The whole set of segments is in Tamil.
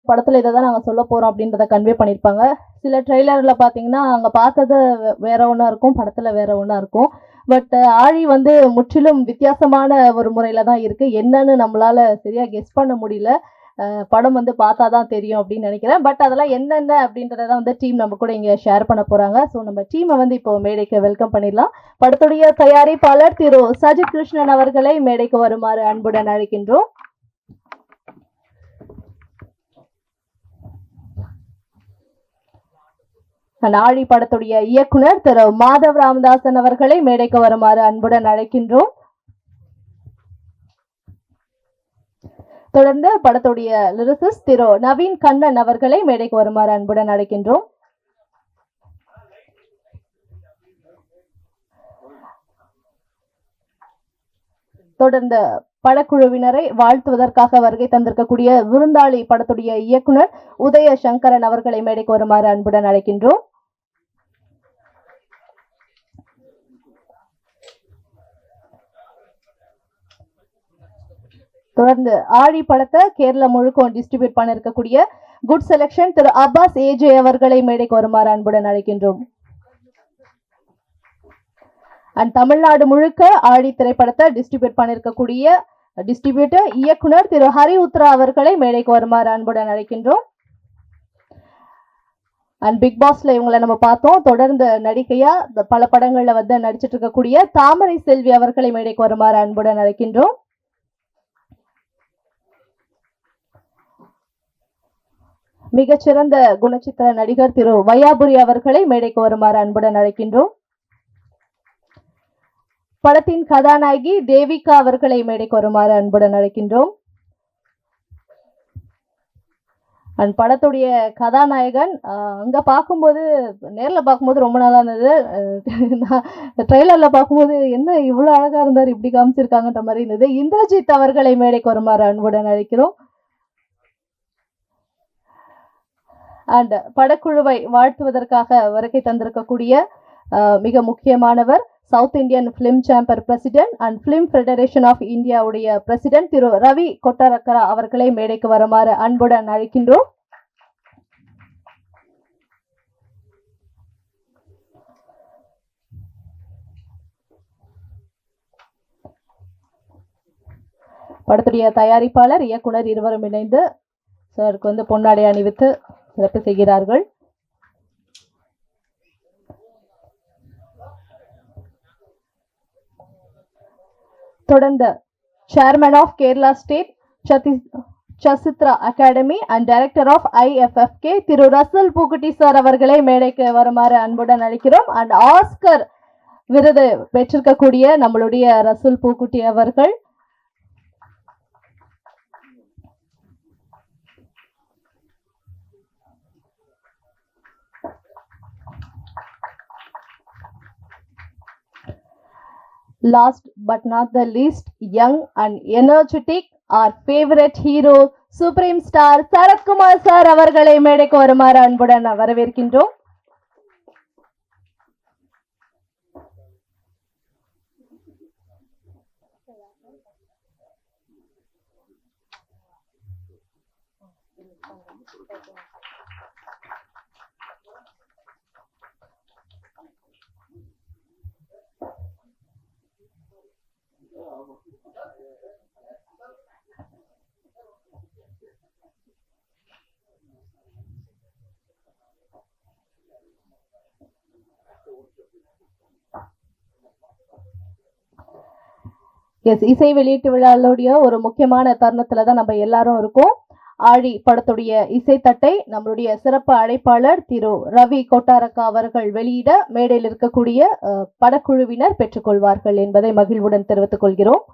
படத்துல இதை தான் நாங்க சொல்ல போறோம் அப்படின்றத கன்வே பண்ணியிருப்பாங்க. சில ட்ரெய்லர்ல பாத்தீங்கன்னா அங்க பார்த்தது வேற ஒண்ணா இருக்கும், படத்துல வேற ஒண்ணா இருக்கும். பட் ஆழி வந்து முற்றிலும் வித்தியாசமான ஒரு முறையில தான் இருக்கு. என்னன்னு நம்மளால சரியா கெஸ் பண்ண முடியல. படம் வந்து பார்த்தா தான் தெரியும் அப்படின்னு நினைக்கிறேன். பட் அதெல்லாம் என்னென்ன அப்படின்றத வந்து டீம் நம்ம கூட இங்க ஷேர் பண்ண போறாங்க. ஸோ நம்ம டீமை வந்து இப்போ மேடைக்கு வெல்கம் பண்ணிடலாம். படத்துடைய தயாரிப்பாளர் திரு சஜித் கிருஷ்ணன் அவர்களை மேடைக்கு வருமாறு அன்புடன் அழைக்கின்றோம். ஆழி படத்துடைய இயக்குனர் திரு மாதவ் ராமதாசன் அவர்களை மேடைக்கு வருமாறு அன்புடன் அழைக்கின்றோம். தொடர்ந்து படத்துடைய லிரிசிஸ்ட் திரு நவீன் கண்ணன் அவர்களை மேடைக்கு வருமாறு அன்புடன் அழைக்கின்றோம். தொடர்ந்து படக்குழுவினரை வாழ்த்துவதற்காக வருகை தந்திருக்கக்கூடிய விருந்தாளி படத்துடைய இயக்குனர் உதய சங்கரன் அவர்களை மேடைக்கு வருமாறு அன்புடன் அழைக்கின்றோம். தொடர்ந்து ஆழி படத்தை கேரளா முழுக்கும் டிஸ்ட்ரிபியூட் பண்ண இருக்கக்கூடிய குட் செலக்ஷன் திரு அப்பாஸ் ஏஜே அவர்களை மேடைக்கு வருமாறு அன்புடன் அழைக்கின்றோம். அண்ட் தமிழ்நாடு முழுக்க ஆழி திரைப்படத்தை டிஸ்ட்ரிபியூட் பண்ணிருக்கக்கூடிய டிஸ்ட்ரிபியூட்டர் இயக்குனர் திரு ஹரி உத்ரா அவர்களை மேடைக்கு வருமாறு அன்புடன் அழைக்கின்றோம். அண்ட் பிக் பாஸ்ல இவங்களை நம்ம பார்த்தோம். தொடர்ந்து நடிகையா பல படங்கள்ல வந்து நடிச்சிட்டு இருக்கக்கூடிய தாமரை செல்வி அவர்களை மேடைக்கு வருமாறு அன்புடன் அழைக்கின்றோம். மிகச்சிறந்த குணச்சித்திர நடிகர் திரு வையாபுரி அவர்களை மேடைக்கு வருமாறு அன்புடன் அழைக்கின்றோம். படத்தின் கதாநாயகி தேவிகா அவர்களை மேடைக்கு வருமாறு அன்புடன் அழைக்கின்றோம். அண்ட் படத்துடைய கதாநாயகன் அங்க பார்க்கும்போது நேர்ல பார்க்கும்போது ரொம்ப நல்லா இருந்தது. ட்ரெய்லர்ல பார்க்கும்போது என்ன இவ்வளவு அழகா இருந்தார், இப்படி காமிச்சிருக்காங்கன்ற மாதிரி இருந்தது. இந்திரஜித் அவர்களை மேடைக்கு வருமாறு அன்புடன் அழைக்கிறோம். அண்ட் படக்குழுவை வாழ்த்துவதற்காக வருகை தந்திருக்கக்கூடிய மிக முக்கியமானவர் south Indian film chamber president and film federation of இந்தியாவுடைய பிரசிடென்ட் திரு ரவி கொட்டாரக்கரா அவர்களை மேடைக்கு வருமாறு அன்புடன் அழைக்கின்றோம். படத்துடைய தயாரிப்பாளர் இயக்குனர் இருவரும் இணைந்து சாருக்கு வந்து பொன்னாடை அணிவித்து சிறப்பு செய்கிறார்கள். தொடர்ந்து சேர்மன் ஆஃப் கேரளா ஸ்டேட் சசித்ரா academy and director of IFFK திரு ரசல் பூக்குட்டி சார் அவர்களை மேடைக்கு வருமாறு அன்புடன் அழைக்கிறோம். அண்ட் ஆஸ்கர் விருது பெற்றிருக்கக்கூடிய நம்மளுடைய ரசல் பூக்குட்டி அவர்கள் last but not the least, young and energetic, our favorite hero, supreme star Sarath Kumar sir அவர்களை மேடைக்கு வருமாறு அன்புடன் வரவேற்கின்றோம். எஸ், இசை வெளியீட்டு விழாவுடைய ஒரு முக்கியமான தருணத்துல தான் நம்ம எல்லாரும் இருக்கோம். ஆழி படத்துடைய இசைத்தட்டை நம்மளுடைய சிறப்பு அழைப்பாளர் திரு ரவி கொட்டாரக்கா அவர்கள் வெளியிட மேடையில் இருக்கக்கூடிய படக்குழுவினர் பெற்றுக்கொள்வார்கள் என்பதை மகிழ்வுடன் தெரிவித்துக் கொள்கிறோம்.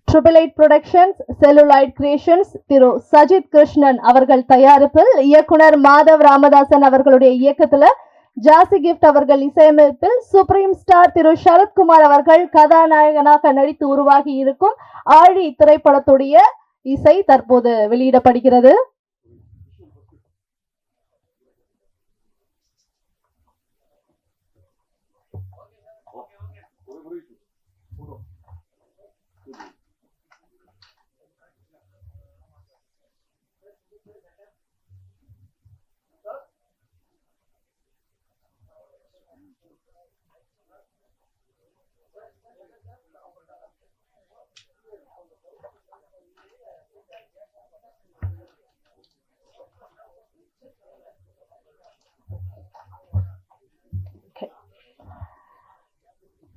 Triple-8 Productions, Celluloid Creations, திரு சஜித் கிருஷ்ணன் அவர்கள் தயாரிப்பில் இயக்குனர் மாதவ் ராமதாசன் அவர்களுடைய இயக்கத்துல ஜாசி கிஃப்ட் அவர்கள் இசையமைப்பில் சுப்ரீம் ஸ்டார் திரு சரத்குமார் அவர்கள் கதாநாயகனாக நடித்து உருவாகி இருக்கும் ஆழி திரைப்படத்துடைய இசை தற்போது வெளியிடப்படுகிறது.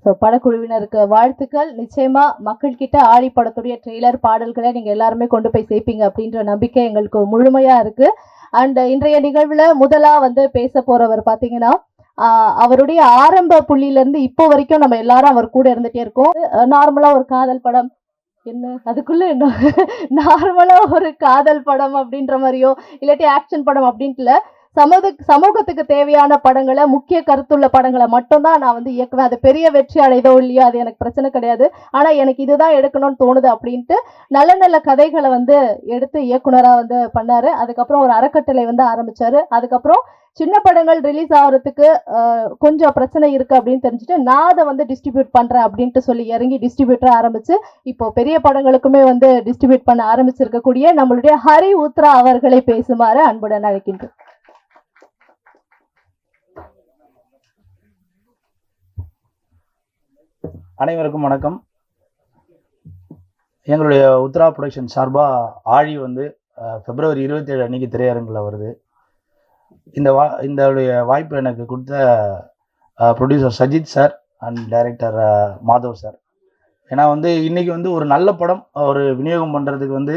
ஸோ படக்குழுவினருக்கு வாழ்த்துக்கள். நிச்சயமா மக்கள் கிட்ட ஆழி படத்துடைய ட்ரெய்லர் பாடல்களை நீங்க எல்லாருமே கொண்டு போய் சேர்ப்பீங்க அப்படின்ற நம்பிக்கை எங்களுக்கு முழுமையா இருக்கு. அண்ட் இன்றைய நிகழ்வுல முதலா வந்து பேச போறவர் பாத்தீங்கன்னா அவருடைய ஆரம்ப புள்ளியில இருந்து இப்போ வரைக்கும் நம்ம எல்லாரும் அவர் கூட இருந்துட்டே இருக்கோம். நார்மலா ஒரு காதல் படம் என்ன அதுக்குள்ள என்ன நார்மலா ஒரு காதல் படம் அப்படின்ற மாதிரியோ இல்லாட்டி ஆக்ஷன் படம் அப்படின்ட்டுல சமூகத்துக்கு தேவையான படங்களை, முக்கிய கருத்துள்ள படங்களை மட்டும்தான் நான் வந்து இயக்குவேன். அது பெரிய வெற்றி அடைதோ இல்லையோ அது எனக்கு பிரச்சனை கிடையாது. ஆனா எனக்கு இதுதான் எடுக்கணும்னு தோணுது அப்படின்ட்டு நல்ல நல்ல கதைகளை வந்து எடுத்து இயக்குனரா வந்து பண்ணாரு. அதுக்கப்புறம் ஒரு அறக்கட்டளை வந்து ஆரம்பிச்சாரு. அதுக்கப்புறம் சின்ன படங்கள் ரிலீஸ் ஆகிறதுக்கு கொஞ்சம் பிரச்சனை இருக்கு அப்படின்னு தெரிஞ்சுட்டு நான் அதை வந்து டிஸ்ட்ரிபியூட் பண்றேன் அப்படின்ட்டு சொல்லி இறங்கி டிஸ்ட்ரிபியூட்டர் ஆரம்பிச்சு இப்போ பெரிய படங்களுக்குமே வந்து டிஸ்ட்ரிபியூட் பண்ண ஆரம்பிச்சிருக்கக்கூடிய நம்மளுடைய ஹரி உத்ரா அவர்களை பேசுமாறு அன்புடன் அழைக்கின்றேன். அனைவருக்கும் வணக்கம். எங்களுடைய உத்ரா ப்ரொடக்ஷன் சார்பாக ஆழி வந்து பிப்ரவரி 27 அன்னைக்கு திரையரங்கில் வருது. இந்த வாய்ப்பு எனக்கு கொடுத்த producer Sajith sir and director Madhav sir. ஏன்னா வந்து இன்றைக்கி வந்து ஒரு நல்ல படம் ஒரு விநியோகம் பண்ணுறதுக்கு வந்து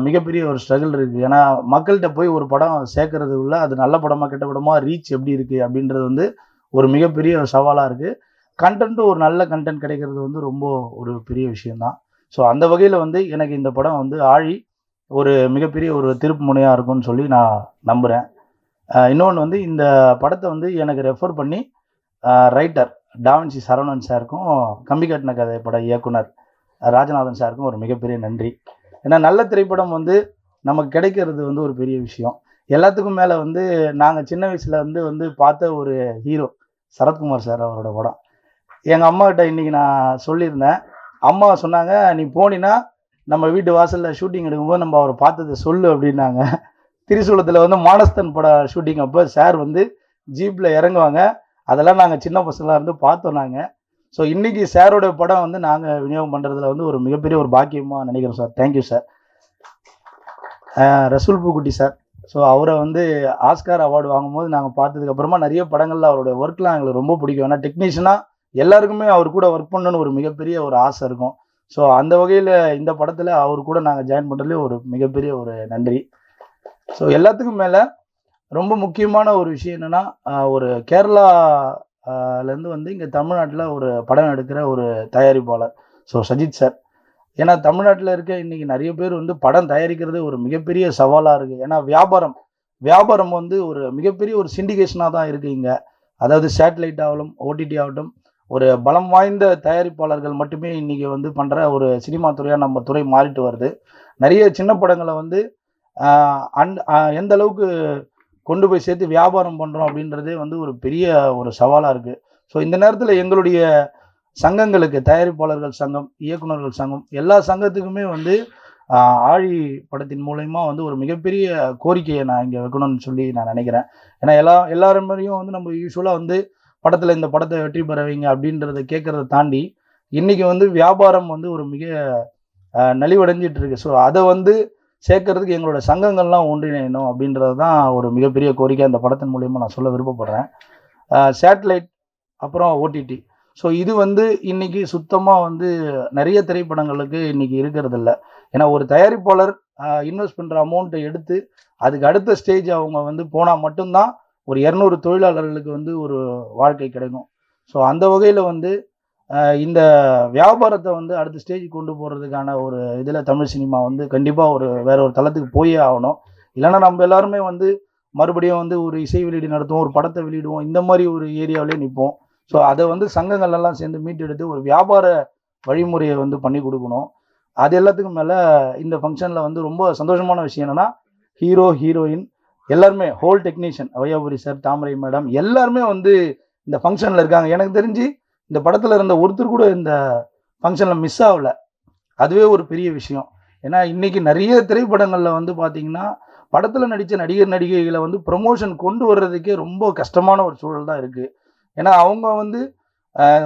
மிகப்பெரிய ஒரு ஸ்ட்ரகிள் இருக்குது. ஏன்னா மக்கள்கிட்ட போய் ஒரு படம் சேர்க்கறதுக்குள்ள அது நல்ல படமாக கெட்ட படமாக ரீச் எப்படி இருக்குது அப்படின்றது வந்து ஒரு மிகப்பெரிய சவாலாக இருக்குது. கண்டென்ட்டும் ஒரு நல்ல கண்டென்ட் கிடைக்கிறது வந்து ரொம்ப ஒரு பெரிய விஷயந்தான். ஸோ அந்த வகையில் வந்து எனக்கு இந்த படம் வந்து ஆழி ஒரு மிகப்பெரிய ஒரு திருப்பு முனையாக இருக்கும்னு சொல்லி நான் நம்புகிறேன். இன்னொன்று வந்து இந்த படத்தை வந்து எனக்கு ரெஃபர் பண்ணி ரைட்டர் டாவின்சி சரவணன் சாருக்கும் கம்பி கட்டின கதை பட இயக்குனர் ராஜநாதன் சாருக்கும் ஒரு மிகப்பெரிய நன்றி. ஏன்னா நல்ல திரைப்படம் வந்து நமக்கு கிடைக்கிறது வந்து ஒரு பெரிய விஷயம். எல்லாத்துக்கும் மேலே வந்து நாங்கள் சின்ன வயசில் வந்து பார்த்த ஒரு ஹீரோ சரத்குமார் சார் அவரோட படம். எங்கள் அம்மாக்கிட்ட இன்றைக்கி நான் சொல்லியிருந்தேன். அம்மா சொன்னாங்க, நீ போனீன்னா நம்ம வீட்டு வாசலில் ஷூட்டிங் எடுக்கும்போது நம்ம அவரை பார்த்ததை சொல்லு அப்படின்னாங்க. திரிசூலத்தில் வந்து மானஸ்தன் பட ஷூட்டிங் அப்போ சார் வந்து ஜீப்பில் இறங்குவாங்க. அதெல்லாம் நாங்கள் சின்ன பசங்களாக இருந்து பார்த்தோம் நாங்கள். ஸோ இன்றைக்கி சாரோட படம் வந்து நாங்கள் விநியோகம் பண்ணுறதுல வந்து ஒரு மிகப்பெரிய ஒரு பாக்கியமாக நினைக்கிறோம் சார். Thank you sir. Resul Pookutty sir. So அவரை வந்து ஆஸ்கார் அவார்டு வாங்கும்போது நாங்கள் பார்த்ததுக்கப்புறமா நிறைய படங்களில் அவருடைய ஒர்க்லாம் எங்களுக்கு ரொம்ப பிடிக்கும். ஏன்னா டெக்னீஷியனாக எல்லாருக்குமே அவர் கூட ஒர்க் பண்ணணுன்னு ஒரு மிகப்பெரிய ஒரு ஆசை இருக்கும். ஸோ அந்த வகையில் இந்த படத்தில் அவர் கூட நாங்கள் ஜாயின் பண்ணுறதுலே ஒரு மிகப்பெரிய ஒரு நன்றி. ஸோ எல்லாத்துக்கும் மேலே ரொம்ப முக்கியமான ஒரு விஷயம் என்னென்னா, ஒரு கேரளாலேருந்து வந்து இங்கே தமிழ்நாட்டில் ஒரு படம் எடுக்கிற ஒரு தயாரிப்பாளர் ஸோ சஜித் சார். ஏன்னா தமிழ்நாட்டில் இருக்க இன்றைக்கி நிறைய பேர் வந்து படம் தயாரிக்கிறது ஒரு மிகப்பெரிய சவாலாக இருக்குது. ஏன்னா வியாபாரம் வந்து ஒரு மிகப்பெரிய ஒரு சிண்டிகேஷனாக தான் இருக்குது இங்கே. அதாவது சேட்டலைட் ஆகட்டும், ஓடிடி ஆகட்டும், ஒரு பலம் வாய்ந்த தயாரிப்பாளர்கள் மட்டுமே இன்றைக்கி வந்து பண்ணுற ஒரு சினிமா துறையாக நம்ம துறை மாறிட்டு வருது. நிறைய சின்ன படங்களை வந்து எந்த அளவுக்கு கொண்டு போய் சேர்த்து வியாபாரம் பண்ணுறோம் அப்படின்றதே வந்து ஒரு பெரிய ஒரு சவாலாக இருக்குது. ஸோ இந்த நேரத்தில் எங்களுடைய சங்கங்களுக்கு, தயாரிப்பாளர்கள் சங்கம், இயக்குநர்கள் சங்கம், எல்லா சங்கத்துக்குமே வந்து ஆழி படத்தின் மூலயமா வந்து ஒரு மிகப்பெரிய கோரிக்கையை நான் இங்கே வைக்கணும்னு சொல்லி நான் நினைக்கிறேன். ஏன்னா எல்லாருமேயும் வந்து நம்ம யூஸ்வலாக வந்து படத்தில் இந்த படத்தை வெற்றி பெற வைங்க அப்படின்றத கேட்குறத தாண்டி இன்றைக்கி வந்து வியாபாரம் வந்து ஒரு மிக நலிவடைஞ்சிட்டு இருக்கு. ஸோ அதை வந்து சேர்க்கறதுக்கு எங்களோட சங்கங்கள்லாம் ஒன்றிணையணும் அப்படின்றது தான் ஒரு மிகப்பெரிய கோரிக்கை அந்த படத்தின் மூலியமாக நான் சொல்ல விருப்பப்படுறேன். சேட்டலைட் அப்புறம் ஓடிடி. ஸோ இது வந்து இன்றைக்கி சுத்தமாக வந்து நிறைய திரைப்படங்களுக்கு இன்றைக்கி இருக்கிறதில்ல. ஏன்னா ஒரு தயாரிப்பாளர் இன்வெஸ்ட் பண்ணுற அமௌண்ட்டை எடுத்து அதுக்கு அடுத்த ஸ்டேஜ் அவங்க வந்து போனால் மட்டும்தான் ஒரு 200 தொழிலாளர்களுக்கு வந்து ஒரு வாழ்க்கை கிடைக்கும். ஸோ அந்த வகையில் வந்து இந்த வியாபாரத்தை வந்து அடுத்த ஸ்டேஜுக்கு கொண்டு போகிறதுக்கான ஒரு இதில் தமிழ் சினிமா வந்து கண்டிப்பாக வேற ஒரு தளத்துக்கு போயே ஆகணும். இல்லைன்னா நம்ம எல்லாருமே வந்து மறுபடியும் வந்து ஒரு இசை வெளியீடு நடத்துவோம், ஒரு படத்தை வெளியிடுவோம், இந்த மாதிரி ஒரு ஏரியாவிலே நிற்போம். ஸோ அதை வந்து சங்கங்கள்லாம் சேர்ந்து மீட்டெடுத்து ஒரு வியாபார வழிமுறையை வந்து பண்ணி கொடுக்கணும். அது எல்லாத்துக்கும் மேலே இந்த ஃபங்க்ஷனில் வந்து ரொம்ப சந்தோஷமான விஷயம் என்னென்னா, ஹீரோ ஹீரோயின் எல்லாருமே, ஹோல் டெக்னீஷியன் வையாபுரி சார், தாமரை மேடம் எல்லாருமே வந்து இந்த ஃபங்க்ஷனில் இருக்காங்க. எனக்கு தெரிஞ்சு இந்த படத்தில் இருந்த ஒருத்தர் கூட இந்த ஃபங்க்ஷனில் மிஸ் ஆகலை. அதுவே ஒரு பெரிய விஷயம். ஏன்னா இன்றைக்கி நிறைய திரைப்படங்களில் வந்து பார்த்திங்கன்னா படத்தில் நடித்த நடிகர் நடிகைகளை வந்து ப்ரொமோஷன் கொண்டு வர்றதுக்கே ரொம்ப கஷ்டமான ஒரு சூழல் தான் இருக்குது. ஏன்னா அவங்க வந்து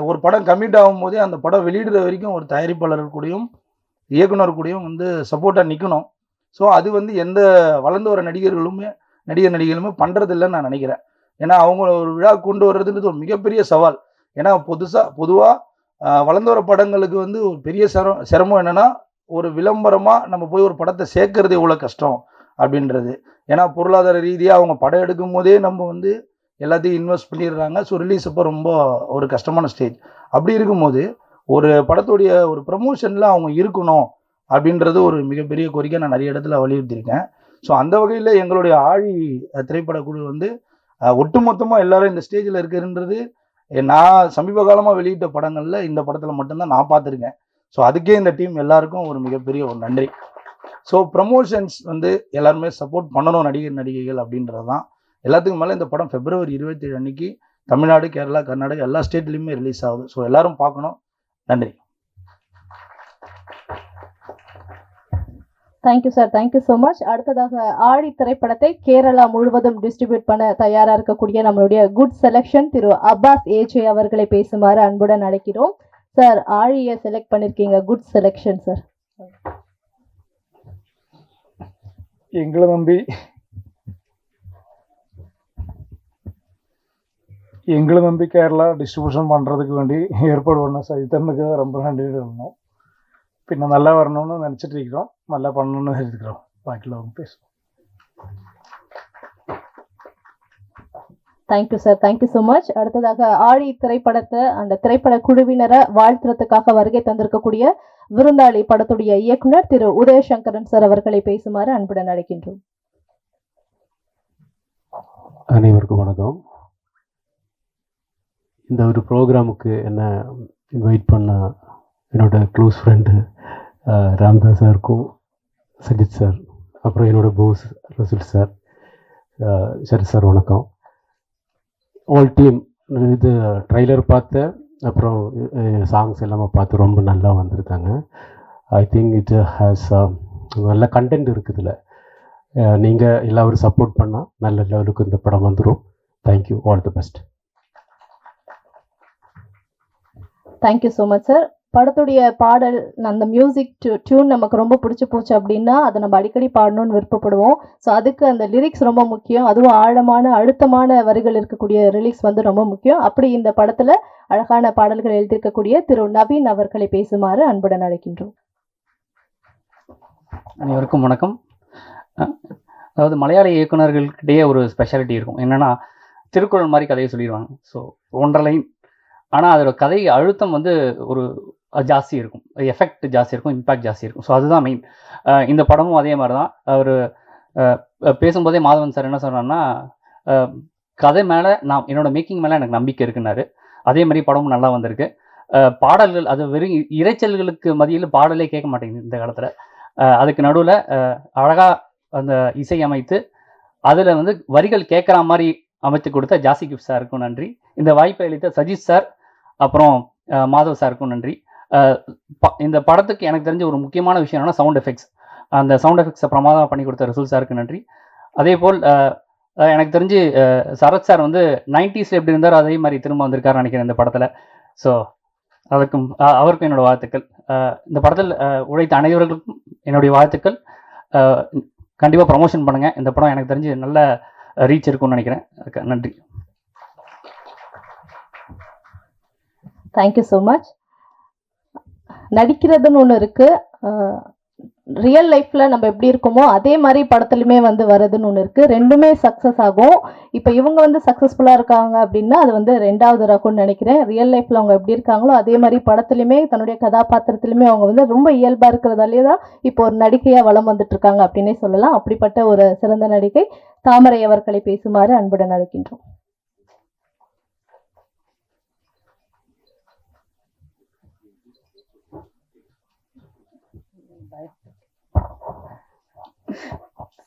ஒரு படம் கமிட் ஆகும்போதே அந்த படம் வெளியிடுற வரைக்கும் ஒரு தயாரிப்பாளர் கூடயும் இயக்குனர் கூடயும் வந்து சப்போர்ட்டாக நிற்கணும். ஸோ அது வந்து எந்த வளர்ந்து வர நடிகர்களுமே பண்ணுறதில்லைன்னு நான் நினைக்கிறேன். ஏன்னா அவங்கள ஒரு விழா கொண்டு வர்றதுன்றது ஒரு மிகப்பெரிய சவால். ஏன்னா பொதுவாக வளர்ந்து வர படங்களுக்கு வந்து ஒரு பெரிய சிரமம் என்னென்னா, ஒரு விளம்பரமாக நம்ம போய் ஒரு படத்தை சேர்க்கறது எவ்வளோ கஷ்டம் அப்படின்றது. ஏன்னா பொருளாதார ரீதியாக அவங்க படம் எடுக்கும் போதே நம்ம வந்து எல்லாத்தையும் இன்வெஸ்ட் பண்ணிடுறாங்க. ஸோ ரிலீஸ் அப்போ ரொம்ப ஒரு கஷ்டமான ஸ்டேஜ். அப்படி இருக்கும்போது ஒரு படத்துடைய ஒரு ப்ரமோஷனில் அவங்க இருக்கணும் அப்படின்றது ஒரு மிகப்பெரிய கோரிக்கை நான் நிறைய இடத்துல வலியுறுத்தியிருக்கேன். ஸோ அந்த வகையில் எங்களுடைய ஆழி திரைப்பட குழு வந்து ஒட்டுமொத்தமாக எல்லாரும் இந்த ஸ்டேஜில் இருக்குன்றது நான் சமீப காலமாக வெளியிட்ட படங்களில் இந்த படத்தில் மட்டும்தான் நான் பார்த்துருக்கேன். ஸோ அதுக்கே இந்த டீம் எல்லாருக்கும் ஒரு மிகப்பெரிய ஒரு நன்றி. ஸோ ப்ரமோஷன்ஸ் வந்து எல்லாருமே சப்போர்ட் பண்ணணும் நடிகைகள் அப்படின்றது தான். எல்லாத்துக்கும் மேலே இந்த படம் February 27 அன்னைக்கு தமிழ்நாடு, கேரளா, கர்நாடகா எல்லா ஸ்டேட்லேயுமே ரிலீஸ் ஆகுது. ஸோ எல்லாரும் பார்க்கணும். நன்றி. Thank you sir, thank you so much. அடுத்ததாக ஆழி திரைப்படத்தை கேரளா முழுவதும் டிஸ்ட்ரிபியூட் பண்ண தயாராக இருக்கக்கூடிய நம்மளுடைய குட் செலெக்ஷன் திரு அப்பாஸ் ஏஜே அவர்களை பேசுமாறு அன்புடன் அழைக்கிறோம். சார், ஆழியை செலக்ட் பண்ணியிருக்கீங்க, குட் செலெக்ஷன் சார். எங்களை நம்பி கேரளா டிஸ்ட்ரிபியூஷன் பண்ணுறதுக்கு வேண்டி ஏற்பாடு பண்ண சஜித்தனுக்கு ரொம்ப நன்றி சொல்லணும். பின்ன நல்லா வரணும்னு நினச்சிட்டு இருக்கிறோம், நல்லா பண்ணணும்னு இருக்கிறோம். பாக்கில் அவங்க பேசுவோம். Thank you sir, thank you so much. அடுத்ததாக ஆழி திரைப்படத்தை அந்த திரைப்பட குழுவினரை வாழ்த்துறதுக்காக வருகை தந்திருக்கக்கூடிய விருந்தாளி படத்துடைய இயக்குனர் திரு உதயசங்கரன் சார் அவர்களை பேசுமாறு அன்புடன் அழைக்கின்றோம். அனைவருக்கும் வணக்கம். இந்த ஒரு ப்ரோக்ராமுக்கு என்ன இன்வைட் பண்ண என்னோட க்ளோஸ் ஃப்ரெண்டு ராம்தாஸ் சாருக்கும், சஜித் சார், அப்புறம் என்னோட போஸ் ரசூல் சார், சரி சார் வணக்கம். ஆல் டீம் இது ட்ரைலர் பார்த்தேன், அப்புறம் சாங்ஸ் எல்லாமே பார்த்து ரொம்ப நல்லா வந்திருக்காங்க. ஐ திங்க் இட் ஹேஸ் நல்ல கண்டென்ட் இருக்குதுல. நீங்கள் எல்லாரும் சப்போர்ட் பண்ணால் நல்ல லெவலுக்கு இந்த படம் வந்துடும். Thank you, all the best. Thank you so much sir. படத்துடைய பாடல் அந்த மியூசிக் டியூன் நமக்கு ரொம்ப பிடிச்சி போச்சு அப்படின்னா அதை நம்ம அடிக்கடி பாடணும்னு விருப்பப்படுவோம். ஸோ அதுக்கு அந்த லிரிக்ஸ் ரொம்ப முக்கியம். அதுவும் ஆழமான அழுத்தமான வரிகள் இருக்கக்கூடிய லிரிக்ஸ் வந்து ரொம்ப முக்கியம். அப்படி இந்த படத்தில் அழகான பாடல்கள் எழுதியிருக்கக்கூடிய திரு நவீன் அவர்களை பேசுமாறு அன்புடன் அழைக்கின்றோம். அனைவருக்கும் வணக்கம். அதாவது மலையாள இயக்குநர்கள்கிட்டயே ஒரு ஸ்பெஷாலிட்டி இருக்கும். என்னென்னா திருக்குறள் மாதிரி கதையை சொல்லிடுவாங்க. ஸோ 1.5 லைன், ஆனால் அதோட கதை அழுத்தம் வந்து ஒரு ஜாஸ்தி இருக்கும், எஃபெக்ட் ஜாஸ்தி இருக்கும், இம்பேக்ட் ஜாஸ்தி இருக்கும். ஸோ அதுதான் மெயின். இந்த படமும் அதே மாதிரி தான். அவர் பேசும்போதே மாதவன் சார் என்ன சொன்னார்னா, கதை மேலே என்னோட மேக்கிங் மேலே எனக்கு நம்பிக்கை இருக்குன்னாரு. அதே மாதிரி படமும் நல்லா வந்திருக்கு. பாடல்கள் அது வெறும் இரைச்சல்களுக்கு மத்தியில் பாடலே கேட்க மாட்டேங்குது இந்த காலத்தில். அதுக்கு நடுவில் அழகாக அந்த இசை அமைத்து அதில் வந்து வரிகள் கேட்குற மாதிரி அமைத்து கொடுத்த ஜாசி கிஃப்ட் சாருக்கும் நன்றி. இந்த வாய்ப்பை அளித்த சஜித் சார் அப்புறம் மாதவ் சாருக்கும் நன்றி. இந்த படத்துக்கு எனக்கு தெரிஞ்ச ஒரு முக்கியமான விஷயம் என்னன்னா சவுண்ட் எஃபெக்ட்ஸ். அந்த சவுண்ட் எஃபெக்ட்ஸை பிரமாதமாக பண்ணி கொடுத்த ரசூல் சாருக்கு நன்றி. அதே போல் எனக்கு தெரிஞ்சு சரத் சார் வந்து 90s எப்படி இருந்தார் அதே மாதிரி திரும்ப வந்திருக்காருன்னு நினைக்கிறேன் இந்த படத்தில். ஸோ அவருக்கும் என்னோடய வாழ்த்துக்கள். இந்த படத்தில் உழைத்த அனைவர்களுக்கும் என்னுடைய வாழ்த்துக்கள். கண்டிப்பாக ப்ரமோஷன் பண்ணுங்கள். இந்த படம் எனக்கு தெரிஞ்சு நல்ல ரீச் இருக்கும்னு நினைக்கிறேன். நன்றி. Thank you so much. நடிக்கிறதுன்னு ஒன்று இருக்குது. ரியல் லைஃப்பில் நம்ம எப்படி இருக்கோமோ அதே மாதிரி படத்துலையுமே வந்து வருதுன்னு ஒன்று இருக்குது. ரெண்டுமே சக்ஸஸ் ஆகும். இப்போ இவங்க வந்து சக்ஸஸ்ஃபுல்லாக இருக்காங்க அப்படின்னா அது வந்து 2வது ரகம்னு நினைக்கிறேன். ரியல் லைஃப்பில் அவங்க எப்படி இருக்காங்களோ அதே மாதிரி படத்துலையுமே தன்னுடைய கதாபாத்திரத்துலையுமே அவங்க வந்து ரொம்ப இயல்பாக இருக்கிறதாலே தான் இப்போ ஒரு நடிகையாக வலம் வந்துட்டு இருக்காங்க அப்படின்னே சொல்லலாம். அப்படிப்பட்ட ஒரு சிறந்த நடிகை தாமரை அவர்களை பேசுமாறு அன்புடன் அழைக்கின்றோம்.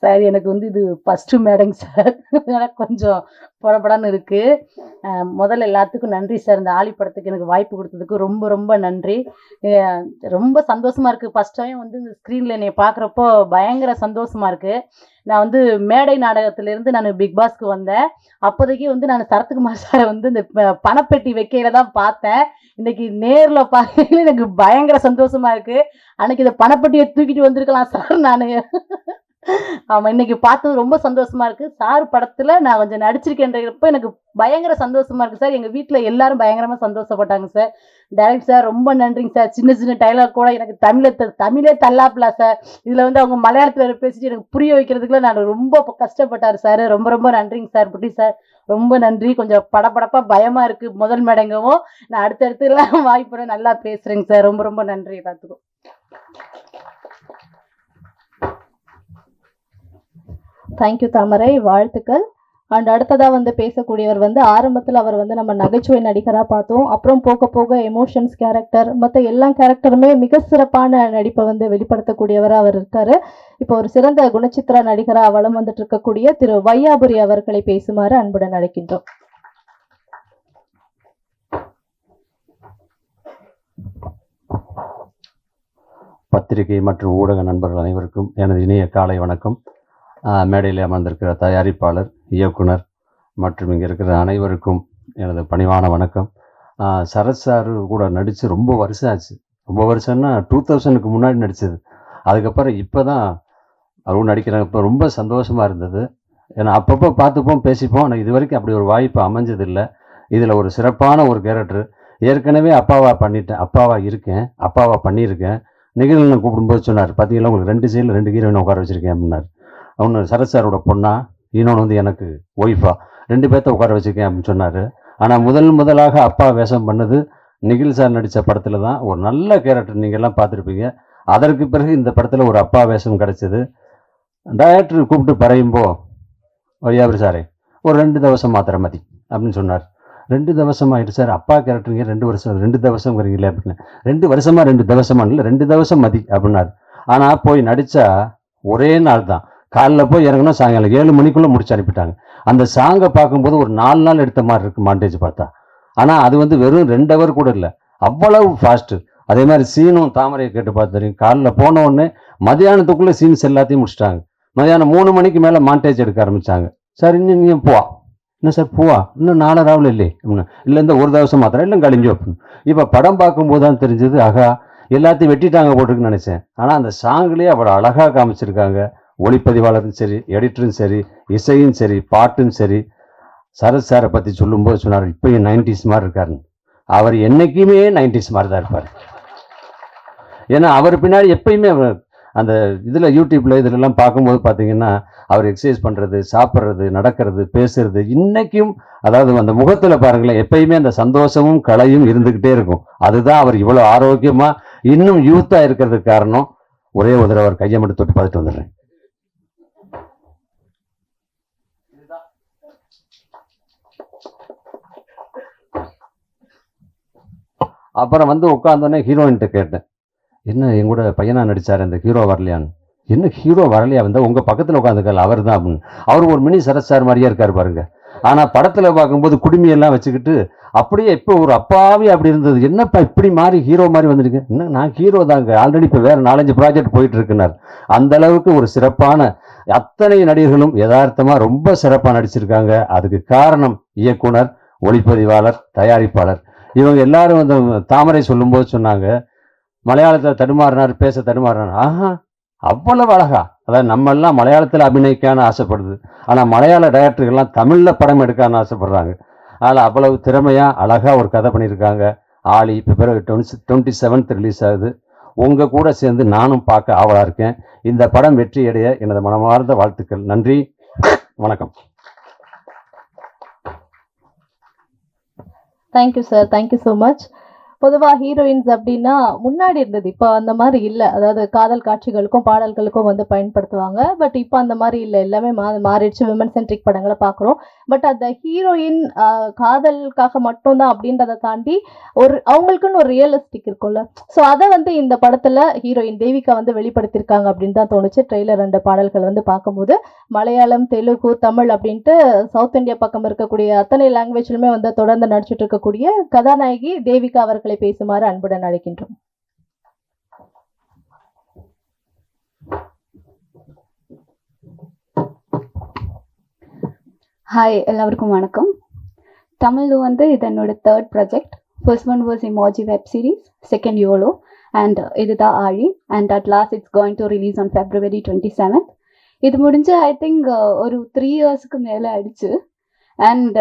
சார், எனக்கு வந்து இது ஃபஸ்ட்டு மேடங்க சார். எனக்கு கொஞ்சம் படப்படன்னு இருக்குது. முதல்ல எல்லாத்துக்கும் நன்றி சார். இந்த ஆழி படத்துக்கு எனக்கு வாய்ப்பு கொடுத்ததுக்கு ரொம்ப ரொம்ப நன்றி. ரொம்ப சந்தோஷமாக இருக்குது. ஃபஸ்ட் டைம் வந்து இந்த ஸ்க்ரீனில் என்னை பார்க்குறப்போ பயங்கர சந்தோஷமாக இருக்குது. நான் வந்து மேடை நாடகத்திலேருந்து நான் பிக் பாஸ்க்கு வந்தேன். அப்போதைக்கு வந்து நான் சரத்குமார் சாரை வந்து இந்த பணப்பெட்டி வைக்கையில தான் பார்த்தேன். இன்னைக்கு நேரில் பார்க்கையில எனக்கு பயங்கர சந்தோஷமாக இருக்குது. அன்னைக்கு இந்த பணப்பெட்டியை தூக்கிட்டு வந்திருக்கலாம் சார் நான். ஆமாம், இன்னைக்கு பார்த்தது ரொம்ப சந்தோஷமாக இருக்குது. சார் படத்தில் நான் கொஞ்சம் நடிச்சிருக்கேன்றப்போ எனக்கு பயங்கர சந்தோஷமாக இருக்குது சார். எங்கள் வீட்டில் எல்லாரும் பயங்கரமாக சந்தோஷப்பட்டாங்க சார். டைரக்ட் சார் ரொம்ப நன்றிங்க சார். சின்ன சின்ன டைலாக் கூட எனக்கு தமிழே தள்ளாப்பல சார். இதில் வந்து அவங்க மலையாளத்தில் பேசிட்டு எனக்கு புரிய வைக்கிறதுக்குள்ள நான் ரொம்ப கஷ்டப்பட்டார் சார். ரொம்ப ரொம்ப நன்றிங்க சார். புட்டி சார் ரொம்ப நன்றி. கொஞ்சம் படபடப்பாக பயமாக இருக்குது முதல் மேடங்கவும். நான் அடுத்தடுத்துலாம் வாய்ப்பு நல்லா பேசுகிறேங்க சார். ரொம்ப ரொம்ப நன்றி எல்லாத்துக்கும். தேங்க்யூ தாமரை, வாழ்த்துக்கள். அண்ட் அடுத்ததாக வந்து பேசக்கூடியவர் வந்து ஆரம்பத்தில் அவர் வந்து நம்ம நகைச்சுவை நடிகராக பார்த்தோம். அப்புறம் போக போக எமோஷன்ஸ் கேரக்டர் மற்ற எல்லா கேரக்டருமே மிக சிறப்பான நடிப்பை வந்து வெளிப்படுத்தக்கூடியவராக அவர் இருக்கார். இப்போ ஒரு சிறந்த குணச்சித்திர நடிகராக வலம் வந்துட்டு இருக்கக்கூடிய திரு வையாபுரி அவர்களை பேசுமாறு அன்புடன் அழைக்கின்றோம். பத்திரிகை மற்றும் ஊடக நண்பர்கள் அனைவருக்கும் எனது இணைய காலை வணக்கம். மேடையில் அமர்ந்திருக்கிற தயாரிப்பாளர், இயக்குனர் மற்றும் இங்கே இருக்கிற அனைவருக்கும் எனது பணிவான வணக்கம். சரத் சார் கூட நடித்து ரொம்ப வருஷம் ஆச்சு. ரொம்ப வருஷம்னா 2000க்கு முன்னாடி நடித்தது. அதுக்கப்புறம் இப்போ தான் அவரும் நடிக்கிறாங்க. இப்போ ரொம்ப சந்தோஷமாக இருந்தது. ஏன்னா அப்பப்போ பார்த்துப்போம், பேசிப்போம். ஆனால் இது வரைக்கும் அப்படி ஒரு வாய்ப்பு அமைஞ்சதில்லை. இதில் ஒரு சிறப்பான ஒரு கேரக்டர். ஏற்கனவே அப்பாவாக இருக்கேன், அப்பாவாக பண்ணியிருக்கேன். நிகழ்ச்சியில் கூப்பிடும்போது சொன்னார், பார்த்தீங்களா உங்களுக்கு 2 சைடில் 2 ஹீரோயினை உட்கார வச்சுருக்கேன் அப்படின்னார். ஒன்று சரத் சாரோட பொண்ணா, இன்னொன்று வந்து எனக்கு ஒய்ஃபா, 2 பேர்த்த உட்கார வச்சுருக்கேன் அப்படின்னு சொன்னார். ஆனால் முதலாக அப்பா வேஷம் பண்ணது நிகில் சார் நடித்த படத்தில் தான். ஒரு நல்ல கேரக்டர், நீங்கள்லாம் பார்த்துருப்பீங்க. அதற்கு பிறகு இந்த படத்தில் ஒரு அப்பா வேஷம் கிடச்சிது. டைரக்டர் கூப்பிட்டு பறையும்போ, வையாபுரி சாரே ஒரு 2 தவசம் மாத்திரை மதி அப்படின்னு சொன்னார். 2 தவசம் ஆகிட்டு சார், அப்பா கேரக்டருங்க 2 வருஷம் 2 தவசங்கிறீங்களே அப்படின்னு. 2 வருஷமா 2 தவசமா இல்லை, 2 தவசம் மதி அப்படின்னார். ஆனால் போய் நடித்தா ஒரே நாள் தான். காலைல போய் இறங்கணும், சாயங்காலம் 7 மணிக்குள்ளே முடிச்சு அனுப்பிட்டாங்க. அந்த சாங்கை பார்க்கும்போது ஒரு 4 நாள் எடுத்த மாதிரி இருக்குது மாண்டேஜ் பார்த்தா. ஆனால் அது வந்து வெறும் 2 ஹவர் கூட இல்லை, அவ்வளவு ஃபாஸ்ட்டு. அதே மாதிரி சீனும் தாமரையை கேட்டு பார்த்து தெரியும். காலைல போன உடனே மதியானத்துக்குள்ளே சீன்ஸ் எல்லாத்தையும் முடிச்சிட்டாங்க. மதியானம் 3 மணிக்கு மேலே மாண்டேஜ் எடுக்க ஆரம்பித்தாங்க. சார் இன்னும் நீ போவா, என்ன சார் பூவா, இன்னும் 4 ராவில் இல்லை அப்படின்னு. இல்லை இந்த ஒரு தவசம் மாத்திரம் இல்லை கழிஞ்சு அப்படின்னு. இப்போ படம் பார்க்கும்போது தான் தெரிஞ்சது, ஆகா எல்லாத்தையும் வெட்டிட்டாங்க போட்டுருக்குன்னு நினச்சேன். ஆனால் அந்த சாங்லேயே அவ்வளோ அழகாக காமிச்சிருக்காங்க. ஒளிப்பதிவாளரும் சரி, எடிட்டரும் சரி, இசையும் சரி, பாட்டும் சரி. சரத் சாரை பற்றி சொல்லும்போது சொன்னார், இப்போயும் 90s மாதிரி இருக்காருன்னு. அவர் என்றைக்குமே 90s மாதிரி தான் இருப்பார். ஏன்னா அவர் பின்னாடி எப்பயுமே அந்த இதில் யூடியூப்பில் இதிலெல்லாம் பார்க்கும்போது பார்த்தீங்கன்னா அவர் எக்ஸசைஸ் பண்ணுறது, சாப்பிட்றது, நடக்கிறது, பேசுறது இன்றைக்கும், அதாவது அந்த முகத்தில் பாருங்களேன், எப்பயுமே அந்த சந்தோஷமும் கலையும் இருந்துக்கிட்டே இருக்கும். அதுதான் அவர் இவ்வளோ ஆரோக்கியமாக இன்னும் யூத்தாக இருக்கிறதுக்கு காரணம். ஒரே ஒரு தடவை அவர் கையை மட்டும் தொட்டு பார்த்துட்டு வந்துடுறேன். அப்புறம் வந்து உட்காந்தோடனே ஹீரோயின்கிட்ட கேட்டேன், என்ன என் கூட பையனாக நடித்தார் இந்த ஹீரோ வரலையான்னு. என்ன ஹீரோ வரலையா வந்தால் உங்கள் பக்கத்தில் உட்காந்துக்கல அவர் தான் அப்படின்னு. அவர் ஒரு மினி சரத் சார் மாதிரியே இருக்கார் பாருங்க. ஆனால் படத்தில் பார்க்கும்போது குடுமையெல்லாம் வச்சுக்கிட்டு அப்படியே இப்போ ஒரு அப்பாவே அப்படி இருந்தது. என்னப்பா இப்படி மாறி ஹீரோ மாதிரி வந்திருக்கு. என்ன நான் ஹீரோ தாங்க, ஆல்ரெடி இப்போ வேறு 4-5 ப்ராஜெக்ட் போயிட்டு இருக்குனார். அந்த அளவுக்கு ஒரு சிறப்பான அத்தனை நடிகர்களும் யதார்த்தமாக ரொம்ப சிறப்பாக நடிச்சிருக்காங்க. அதுக்கு காரணம் இயக்குனர், ஒளிப்பதிவாளர், தயாரிப்பாளர். இவங்க எல்லாரும் வந்து தாமரை சொல்லும்போது சொன்னாங்க, மலையாளத்தில் தடுமாறினார், பேச தடுமாறினார். ஆஹா அவ்வளவு அழகா. அதாவது நம்மெல்லாம் மலையாளத்தில் அபிநயிக்கான்னு ஆசைப்படுது, ஆனால் மலையாள டைரக்டர்கள்லாம் தமிழில் படம் எடுக்கான்னு ஆசைப்படுறாங்க. அதில் அவ்வளவு திறமையாக அழகாக ஒரு கதை பண்ணியிருக்காங்க. ஆளி பிப்ரவரி 27 ரிலீஸ் ஆகுது. உங்கள் கூட சேர்ந்து நானும் பார்க்க ஆவலாக இருக்கேன். இந்த படம் வெற்றி அடைய எனது மனமார்ந்த வாழ்த்துக்கள். நன்றி, வணக்கம். Thank you sir, thank you so much. பொதுவா ஹீரோயின்ஸ் அப்படின்னா முன்னாடி இருந்தது, இப்போ அந்த மாதிரி இல்ல. அதாவது காதல் காட்சிகளுக்கும் பாடல்களுக்கும் வந்து பயன்படுத்துவாங்க. பட் இப்போ அந்த மாதிரி இல்ல. எல்லாமே மாறிடுச்சு. விமன் சென்ட்ரிக் படங்களை பார்க்குறோம். பட் அந்த ஹீரோயின் காதலுக்காக மட்டும்தான் அப்படின்றத தாண்டி அவங்களுக்குன்னு ஒரு ரியலிஸ்டிக் இருக்கும்ல. ஸோ அதை வந்து இந்த படத்துல ஹீரோயின் தேவிகா வந்து வெளிப்படுத்தியிருக்காங்க அப்படின்னு தான் தோணுச்சு. ட்ரெய்லர் 2 பாடல்கள் வந்து பார்க்கும்போது மலையாளம், தெலுங்கு, தமிழ் அப்படின்ட்டு சவுத் இந்தியா பக்கம் இருக்கக்கூடிய அத்தனை லாங்குவேஜ்லுமே வந்து தொடர்ந்து நடிச்சிட்டு இருக்கக்கூடிய கதாநாயகி தேவிகா அவர்களை பேசுமாறு அன்புடன் அழைக்கின்றோம். ஹாய், எல்லாருக்கும் வணக்கம். தமிழ் வந்து இது என்னோட 3rd project. First one was emoji web series, second YOLO, and இதுதான் ஆழி. And at last it's going to release on February 27th. இது முடிஞ்சு ஐ திங்க் ஒரு 3 இயர்ஸ்க்கு மேலே ஆயிடுச்சு. அண்ட்